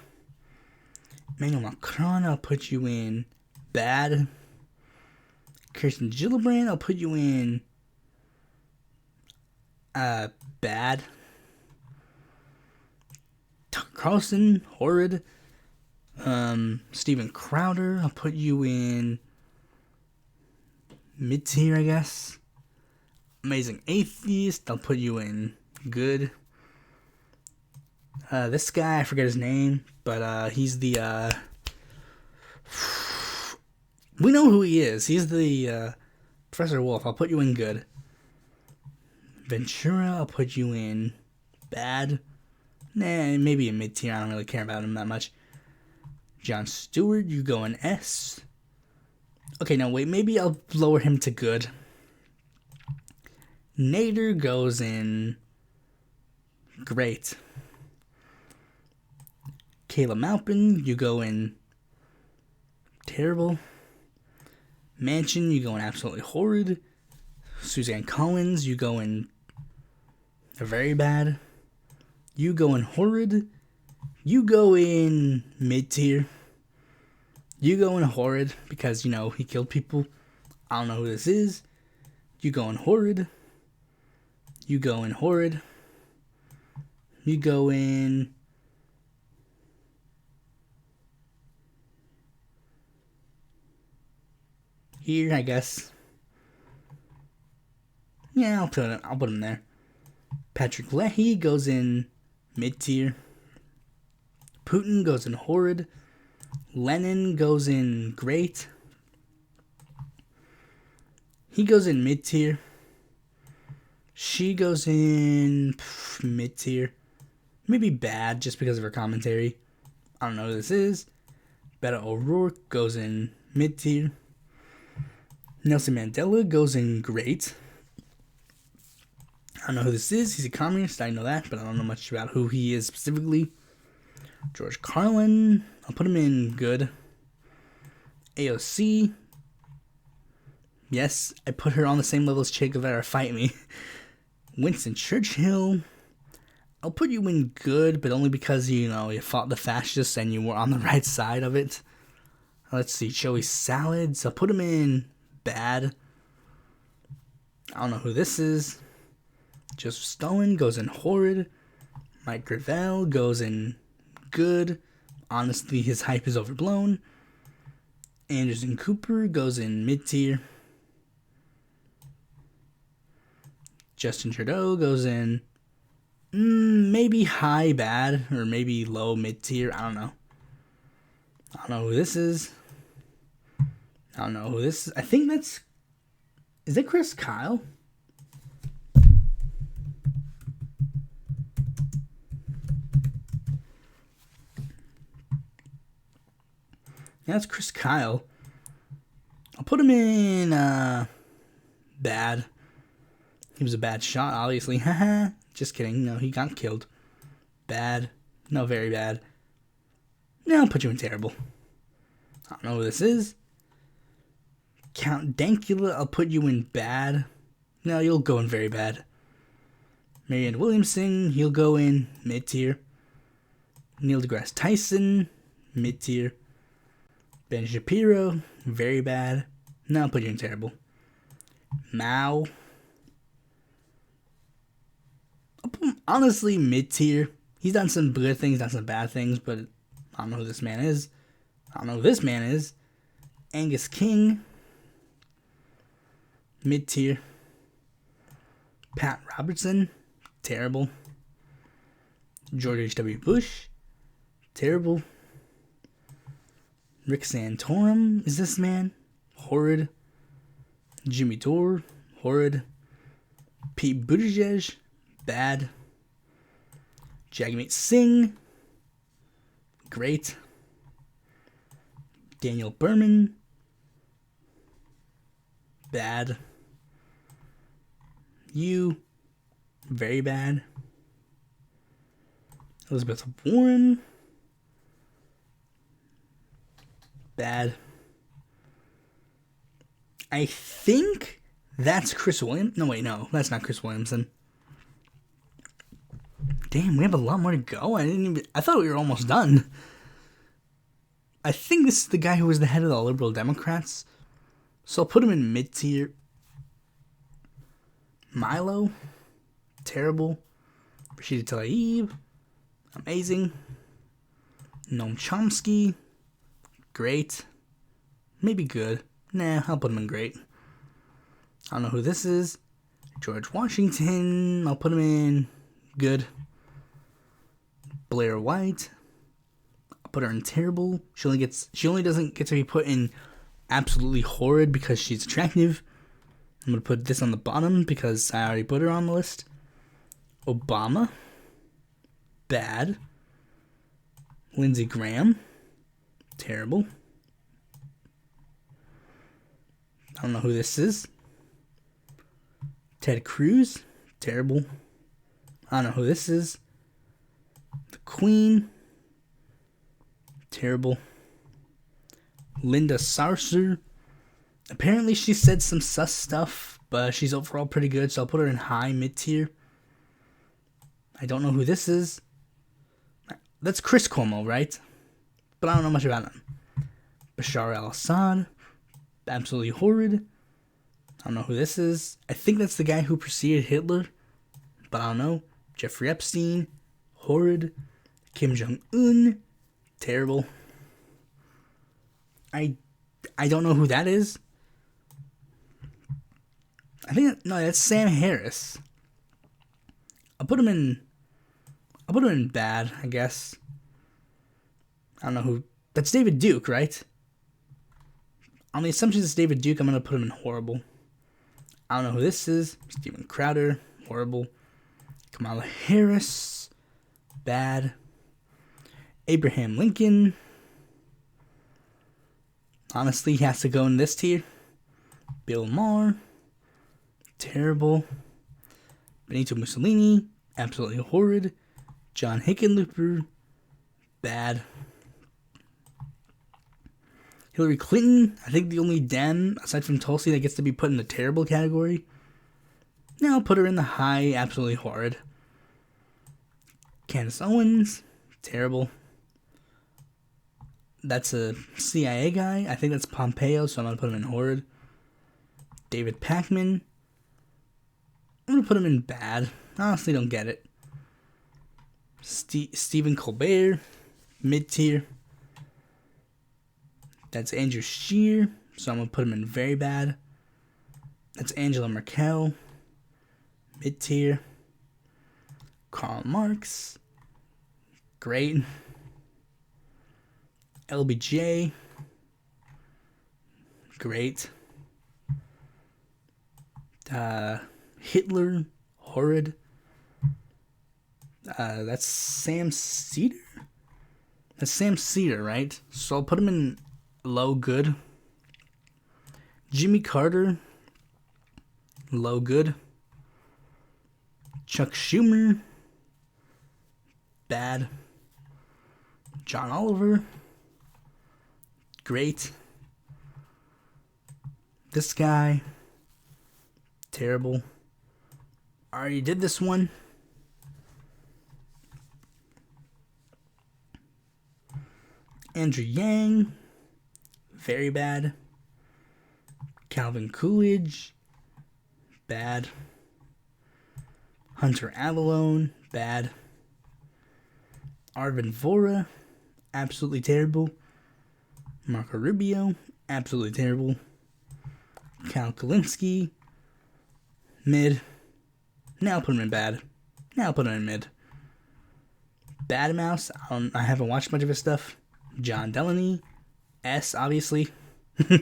Speaker 1: Emmanuel Macron, I'll put you in bad. Kirsten Gillibrand, I'll put you in bad. Tucker Carlson, horrid. Steven Crowder, I'll put you in mid-tier, I guess. Amazing Atheist, I'll put you in good. This guy, I forget his name, but he's the we know who he is. He's the Professor Wolf. I'll put you in good. Ventura, I'll put you in bad. Nah, maybe a mid-tier. I don't really care about him that much. Jon Stewart, you go in S. Okay, no, wait. Maybe I'll lower him to good. Nader goes in great. Kayla Maupin, you go in terrible. Manchin, you go in absolutely horrid. Suzanne Collins, you go in very bad. You go in horrid. You go in mid-tier. You go in horrid because, you know, he killed people. I don't know who this is. You go in horrid. You go in horrid. You go in here, I guess. Yeah, I'll put him there. Patrick Leahy goes in mid-tier. Putin goes in horrid. Lenin goes in great. He goes in mid-tier. She goes in mid-tier. Maybe bad just because of her commentary. I don't know who this is. Beto O'Rourke goes in mid-tier. Nelson Mandela goes in great. I don't know who this is. He's a communist. I know that, but I don't know much about who he is specifically. George Carlin, I'll put him in good. AOC, yes, I put her on the same level as Che Guevara, fight me. Winston Churchill, I'll put you in good, but only because, you know, you fought the fascists and you were on the right side of it. Let's see, Joey Salads, I'll put him in bad. I don't know who this is. Joseph Stalin goes in horrid. Mike Gravel goes in good. Honestly, his hype is overblown. Anderson Cooper goes in mid-tier. Justin Trudeau goes in maybe high bad or maybe low mid-tier. I don't know. I don't know who this is. I don't know who this is. I think that's... Is it Chris Kyle? Yeah, that's Chris Kyle. I'll put him in bad. He was a bad shot, obviously. Haha. Just kidding. No, he got killed. Bad. No, very bad. No, I'll put you in terrible. I don't know who this is. Count Dankula, I'll put you in bad. No, you'll go in very bad. Marianne Williamson, you'll go in mid-tier. Neil deGrasse Tyson, mid-tier. Ben Shapiro, very bad. No, I'll put you in terrible. Mao, I'll put him honestly mid-tier. He's done some good things, done some bad things, but I don't know who this man is. I don't know who this man is. Angus King, mid-tier. Pat Robertson, terrible. George H.W. Bush, terrible. Rick Santorum, is this man? Horrid. Jimmy Dore, horrid. Pete Buttigieg, bad. Jagmeet Singh, great. Daniel Berman, bad. You, very bad. Elizabeth Warren. Bad. I think that's Chris Williams. No, wait, no. That's not Chris Williamson. Damn, we have a lot more to go. I thought we were almost done. I think this is the guy who was the head of the Liberal Democrats. So I'll put him in mid-tier. Milo. Terrible. Rashida Tlaib. Amazing. Noam Chomsky. Great. Maybe good. Nah, I'll put him in great. I don't know who this is. George Washington. I'll put him in good. Blair White. I'll put her in terrible. She only doesn't get to be put in absolutely horrid because she's attractive. I'm gonna put this on the bottom because I already put her on the list. Obama. Bad. Lindsey Graham. Terrible. I don't know who this is. Ted Cruz. Terrible. I don't know who this is. The Queen. Terrible. Linda Sarsour. Apparently she said some sus stuff, but she's overall pretty good, so I'll put her in high mid-tier. I don't know who this is. That's Chris Cuomo, right? But I don't know much about him. Bashar al-Assad. Absolutely horrid. I don't know who this is. I think that's the guy who preceded Hitler, but I don't know. Jeffrey Epstein. Horrid. Kim Jong-un. Terrible. I don't know who that is. That's Sam Harris. I'll put him in bad, I guess. I don't know who. That's David Duke, right? On the assumption it's David Duke, I'm going to put him in horrible. I don't know who this is. Steven Crowder, horrible. Kamala Harris, bad. Abraham Lincoln. Honestly, he has to go in this tier. Bill Maher, terrible. Benito Mussolini, absolutely horrid. John Hickenlooper, bad. Hillary Clinton, I think the only Dem, aside from Tulsi, that gets to be put in the terrible category. Now I'll put her in the high, absolutely horrid. Candace Owens, terrible. That's a CIA guy. I think that's Pompeo, so I'm going to put him in horrid. David Pachman. I'm going to put him in bad. I honestly don't get it. Stephen Colbert, mid-tier. That's Andrew Scheer, so I'm going to put him in very bad. That's Angela Merkel, mid-tier. Karl Marx, great. LBJ, great. Hitler, horrid. That's Sam Cedar? That's Sam Cedar, right? So I'll put him in low good. Jimmy Carter, low good. Chuck Schumer, bad. John Oliver, great. This guy, terrible. I already did this one. Andrew Yang, very bad. Calvin Coolidge, bad. Hunter Avallone, bad. Arvin Vohra, absolutely terrible. Marco Rubio, absolutely terrible. Cal Kalinske, mid. Now I'll put him in bad. Now I'll put him in mid. Bad Mouse, I haven't watched much of his stuff. John Delaney, S, obviously. I'll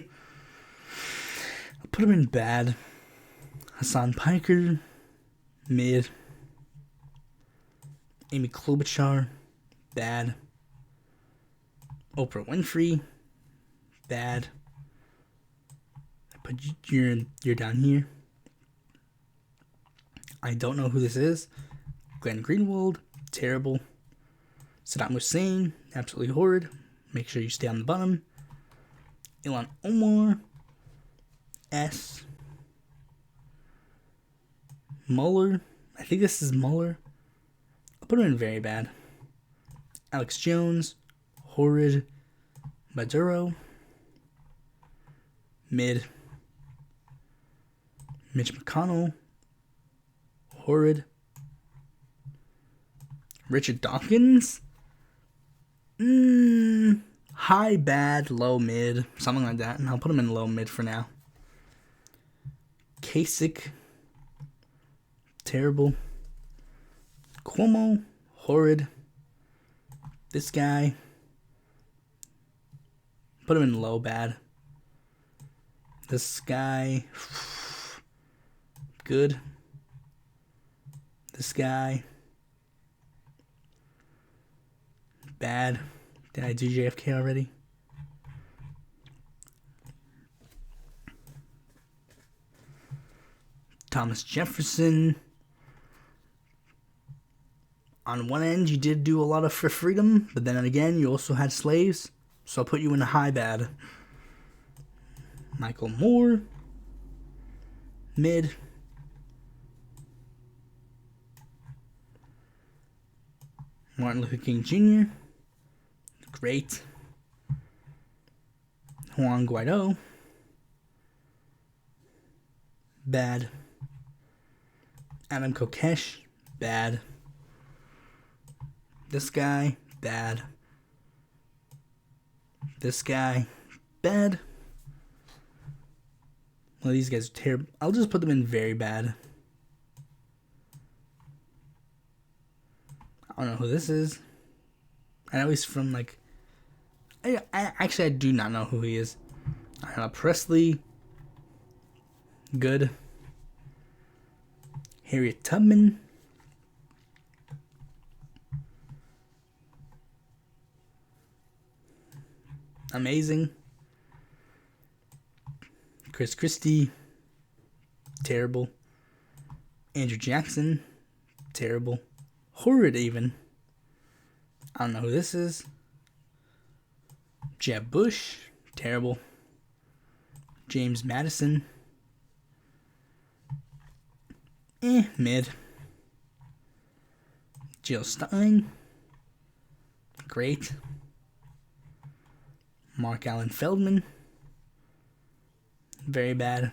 Speaker 1: put him in bad. Hassan Piker, mid. Amy Klobuchar, bad. Oprah Winfrey, bad. But you're down here. I don't know who this is. Glenn Greenwald, terrible. Saddam Hussein, absolutely horrid. Make sure you stay on the bottom. Ilhan Omar, S. Mueller, I think this is Mueller. I'll put him in very bad. Alex Jones, horrid. Maduro, mid. Mitch McConnell, horrid. Richard Dawkins, high, bad, low, mid, something like that. And I'll put him in low, mid for now. Kasich, terrible. Cuomo, horrid. This guy, put him in low, bad. This guy, good. This guy, bad. Did I do JFK already? Thomas Jefferson. On one end, you did do a lot for freedom, but then again, you also had slaves, so I'll put you in a high bad. Michael Moore, mid. Martin Luther King Jr., great. Juan Guaido, bad. Adam Kokesh, bad. This guy, bad. This guy, bad. Well, these guys are terrible. I'll just put them in very bad. I don't know who this is. I know he's from, like... I do not know who he is. I don't know. Presley. Good. Harriet Tubman. Amazing. Chris Christie, terrible. Andrew Jackson, terrible. Horrid even. I don't know who this is. Jeb Bush, terrible. James Madison, mid. Jill Stein, great. Mark Allen Feldman, very bad.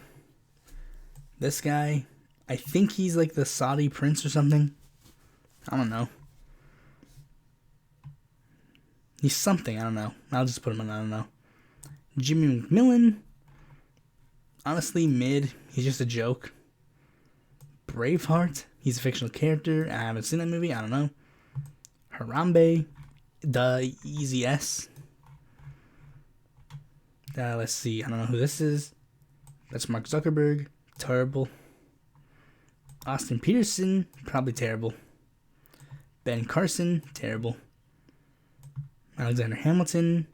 Speaker 1: This guy, I think he's like the Saudi prince or something. I don't know. He's something, I don't know. I'll just put him in, I don't know. Jimmy McMillan, honestly, mid. He's just a joke. Braveheart, he's a fictional character. I haven't seen that movie, I don't know. Harambe, the Easy S. Let's see, I don't know who this is. That's Mark Zuckerberg, terrible. Austin Peterson, probably terrible. Ben Carson, terrible. Alexander Hamilton,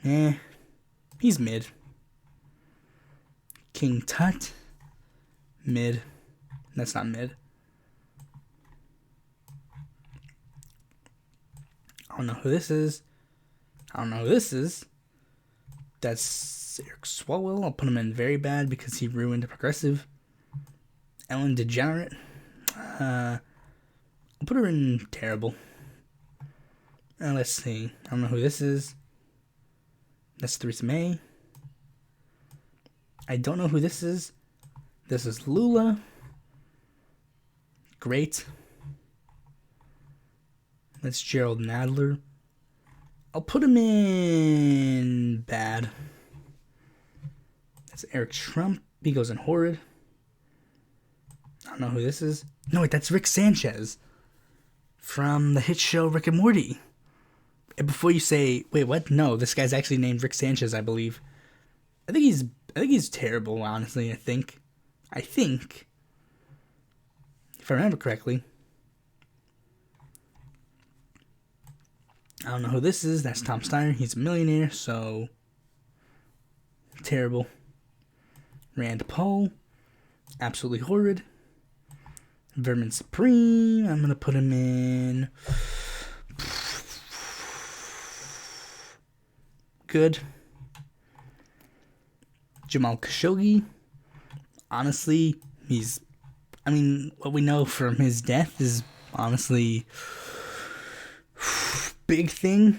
Speaker 1: he's mid. King Tut, mid. That's not mid. I don't know who this is. That's Eric Swalwell. I'll put him in very bad because he ruined the progressive. Ellen DeGenerate. I'll put her in terrible. Let's see. I don't know who this is. That's Theresa May. I don't know who this is. This is Lula. Great. That's Gerald Nadler. I'll put him in bad. That's Eric Trump. He goes in horrid. I don't know who this is. No, wait, that's Rick Sanchez from the hit show Rick and Morty. And before you say, wait, what? No, this guy's actually named Rick Sanchez, I believe. I think he's terrible, honestly. I think, if I remember correctly. I don't know who this is. That's Tom Steiner. He's a millionaire, so terrible. Rand Paul, absolutely horrid. Vermin Supreme, I'm going to put him in good. Jamal Khashoggi, honestly, what we know from his death is honestly big thing.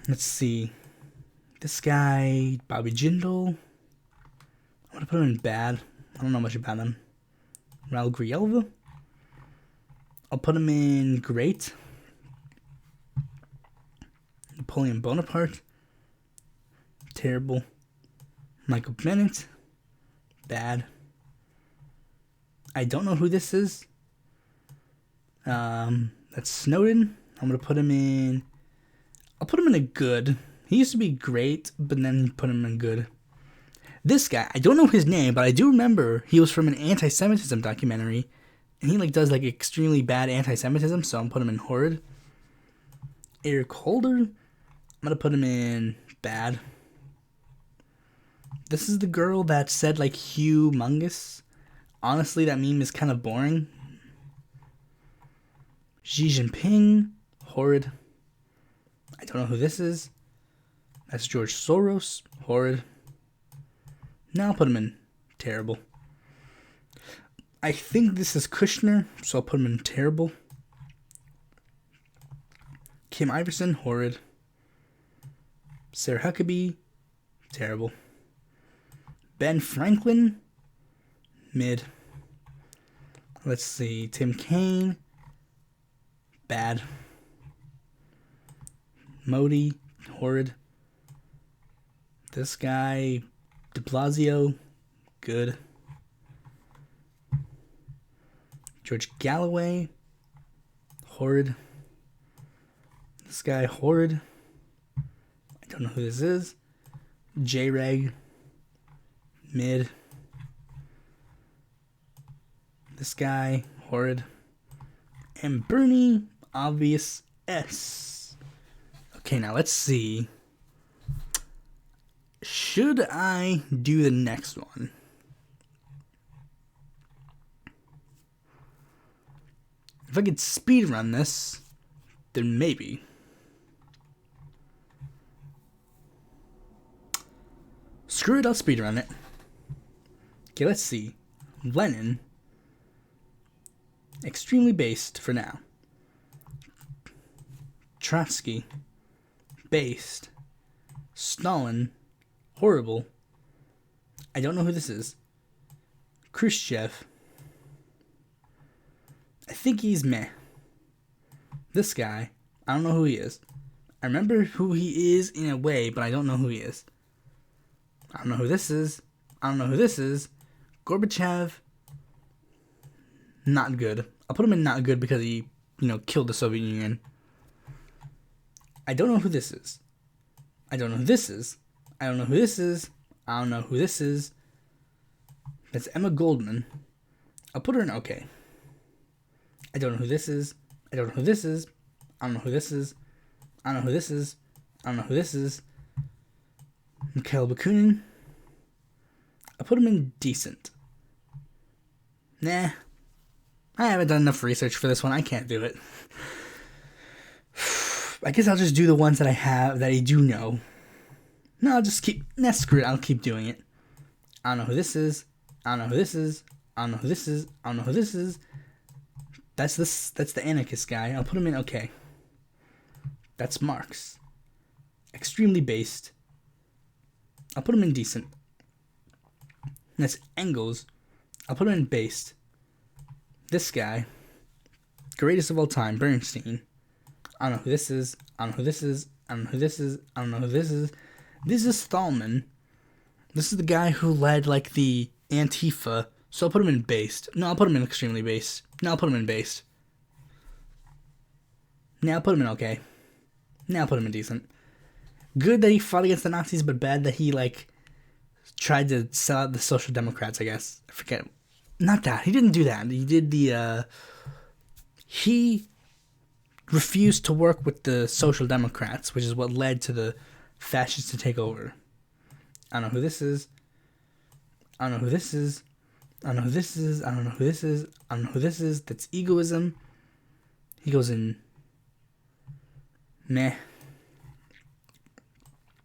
Speaker 1: Let's see. This guy, Bobby Jindal, I'm gonna put him in bad. I don't know much about him. Raul Grijalva, I'll put him in great. Napoleon Bonaparte, terrible. Michael Bennett, bad. I don't know who this is. That's Snowden. I'm gonna put him in. I'll put him in a good. He used to be great, but then put him in good. This guy, I don't know his name, but I do remember he was from an anti-Semitism documentary, and he does extremely bad anti-Semitism. So I'm putting him in horrid. Eric Holder, I'm gonna put him in bad. This is the girl that said humongous. Honestly, that meme is kind of boring. Xi Jinping, horrid. I don't know who this is. That's George Soros, horrid. Now I'll put him in terrible. I think this is Kushner, so I'll put him in terrible. Kim Iverson, horrid. Sarah Huckabee, terrible. Ben Franklin, mid. Let's see. Tim Kaine, bad. Modi, horrid. This guy, de Blasio, good. George Galloway, horrid. This guy, horrid. I don't know who this is. J-Reg, mid. This guy, horrid. And Bernie, obvious S. Okay, now let's see. Should I do the next one? If I could speedrun this, then maybe. Screw it, I'll speedrun it. Okay, let's see. Lenin. Extremely based for now. Trotsky. Based. Stalin. Horrible. I don't know who this is. Khrushchev. I think he's meh. This guy, I don't know who he is. I remember who he is in a way, but I don't know who he is. I don't know who this is. I don't know who this is. Gorbachev, not good. I'll put him in not good because he, killed the Soviet Union. I don't know who this is. I don't know who this is. I don't know who this is. I don't know who this is. That's Emma Goldman. I'll put her in okay. I don't know who this is. I don't know who this is. I don't know who this is. I don't know who this is. I don't know who this is. Mikhail Bakunin. I put him in decent. Nah. I haven't done enough research for this one. I can't do it. I guess I'll just do the ones that I have, that I do know. No, I'll just keep... Nah, screw it. I'll keep doing it. I don't know who this is. I don't know who this is. I don't know who this is. I don't know who this is. That's the anarchist guy. I'll put him in okay. That's Marx. Extremely based. I'll put him in decent. That's Engels. I'll put him in based. This guy. Greatest of all time. Bernstein. I don't know who this is. I don't know who this is. I don't know who this is. I don't know who this is. This is Stallman. This is the guy who led the Antifa. So I'll put him in based. No, I'll put him in extremely based. No, I'll put him in based. Now I'll put him in okay. Now I'll put him in decent. Good that he fought against the Nazis, but bad that he tried to sell out the Social Democrats, I guess. I forget. Not that. He didn't do that. He did he refused to work with the Social Democrats, which is what led to the fascists to take over. I don't know who this is. I don't know who this is. I don't know who this is. I don't know who this is. I don't know who this is. That's egoism. He goes in meh.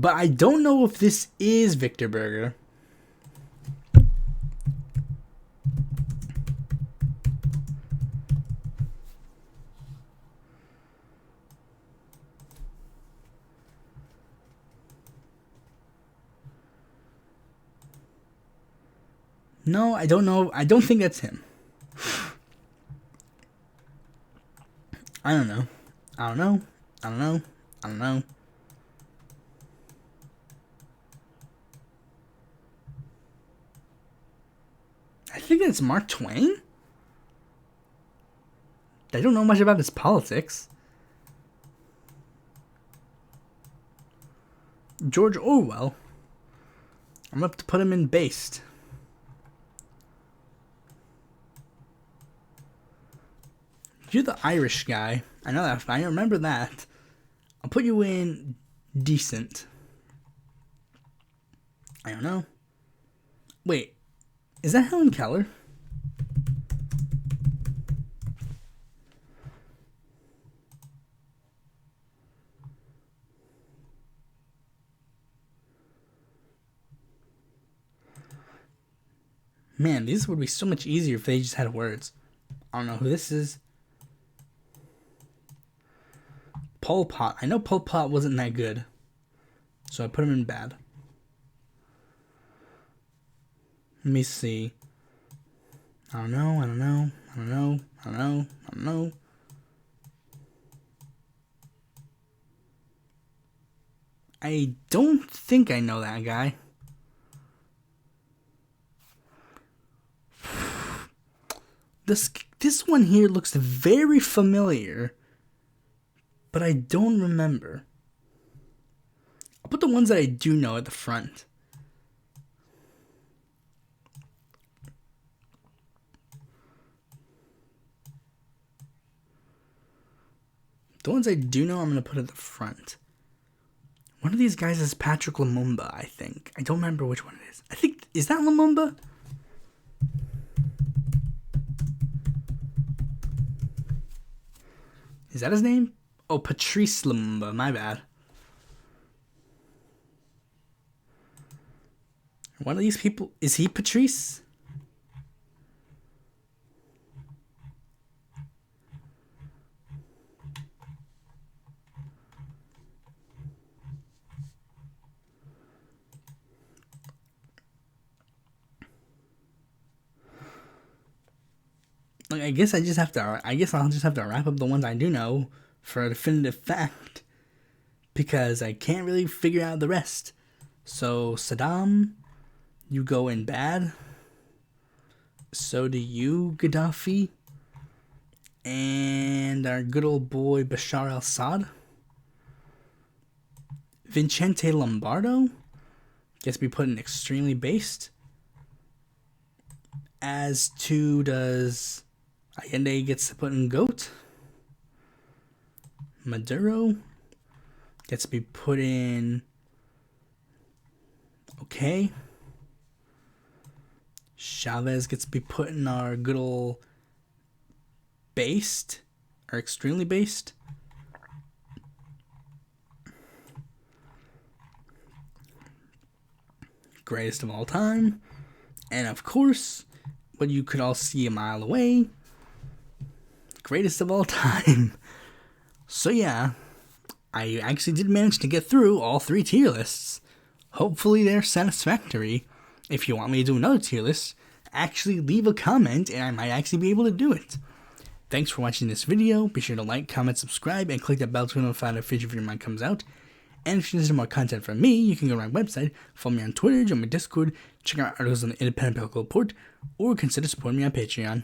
Speaker 1: But I don't know if this is Victor Berger. No, I don't know. I don't think that's him. I don't know. I don't know. I don't know. I don't know. I think that's Mark Twain. I don't know much about his politics. George Orwell. I'm going to have to put him in based. You're the Irish guy. I know that. I remember that. I'll put you in decent. I don't know. Wait. Is that Helen Keller? Man, these would be so much easier if they just had words. I don't know who this is. Pol Pot. I know Pol Pot wasn't that good, so I put him in bad. Let me see. I don't know. I don't know. I don't know. I don't know. I don't know. I don't think I know that guy. This one here looks very familiar, but I don't remember. I'll put the ones that I do know at the front. The ones I do know, I'm going to put at the front. One of these guys is Patrick Lumumba, I think. I don't remember which one it is. I think, is that Lumumba? Is that his name? Oh, Patrice Lumumba, my bad. One of these people, is he Patrice? Like, I guess I'll just have to wrap up the ones I do know for a definitive fact, because I can't really figure out the rest. So Saddam, you go in bad. So do you, Gaddafi. And our good old boy Bashar al-Assad. Vincente Lombardo gets to be put in extremely based. As to does Allende gets to put in GOAT. Maduro gets to be put in okay. Chavez gets to be put in our good old based, or extremely based. Greatest of all time. And of course, what you could all see a mile away, greatest of all time. So yeah, I actually did manage to get through all 3 tier lists. Hopefully they're satisfactory. If you want me to do another tier list, actually leave a comment and I might actually be able to do it. Thanks for watching this video. Be sure to like, comment, subscribe, and click that bell to be notified if a future video of mine comes out. And if you're interested in more content from me, you can go to my website, follow me on Twitter, join my Discord, check out articles on the Independent Political Report, or consider supporting me on Patreon.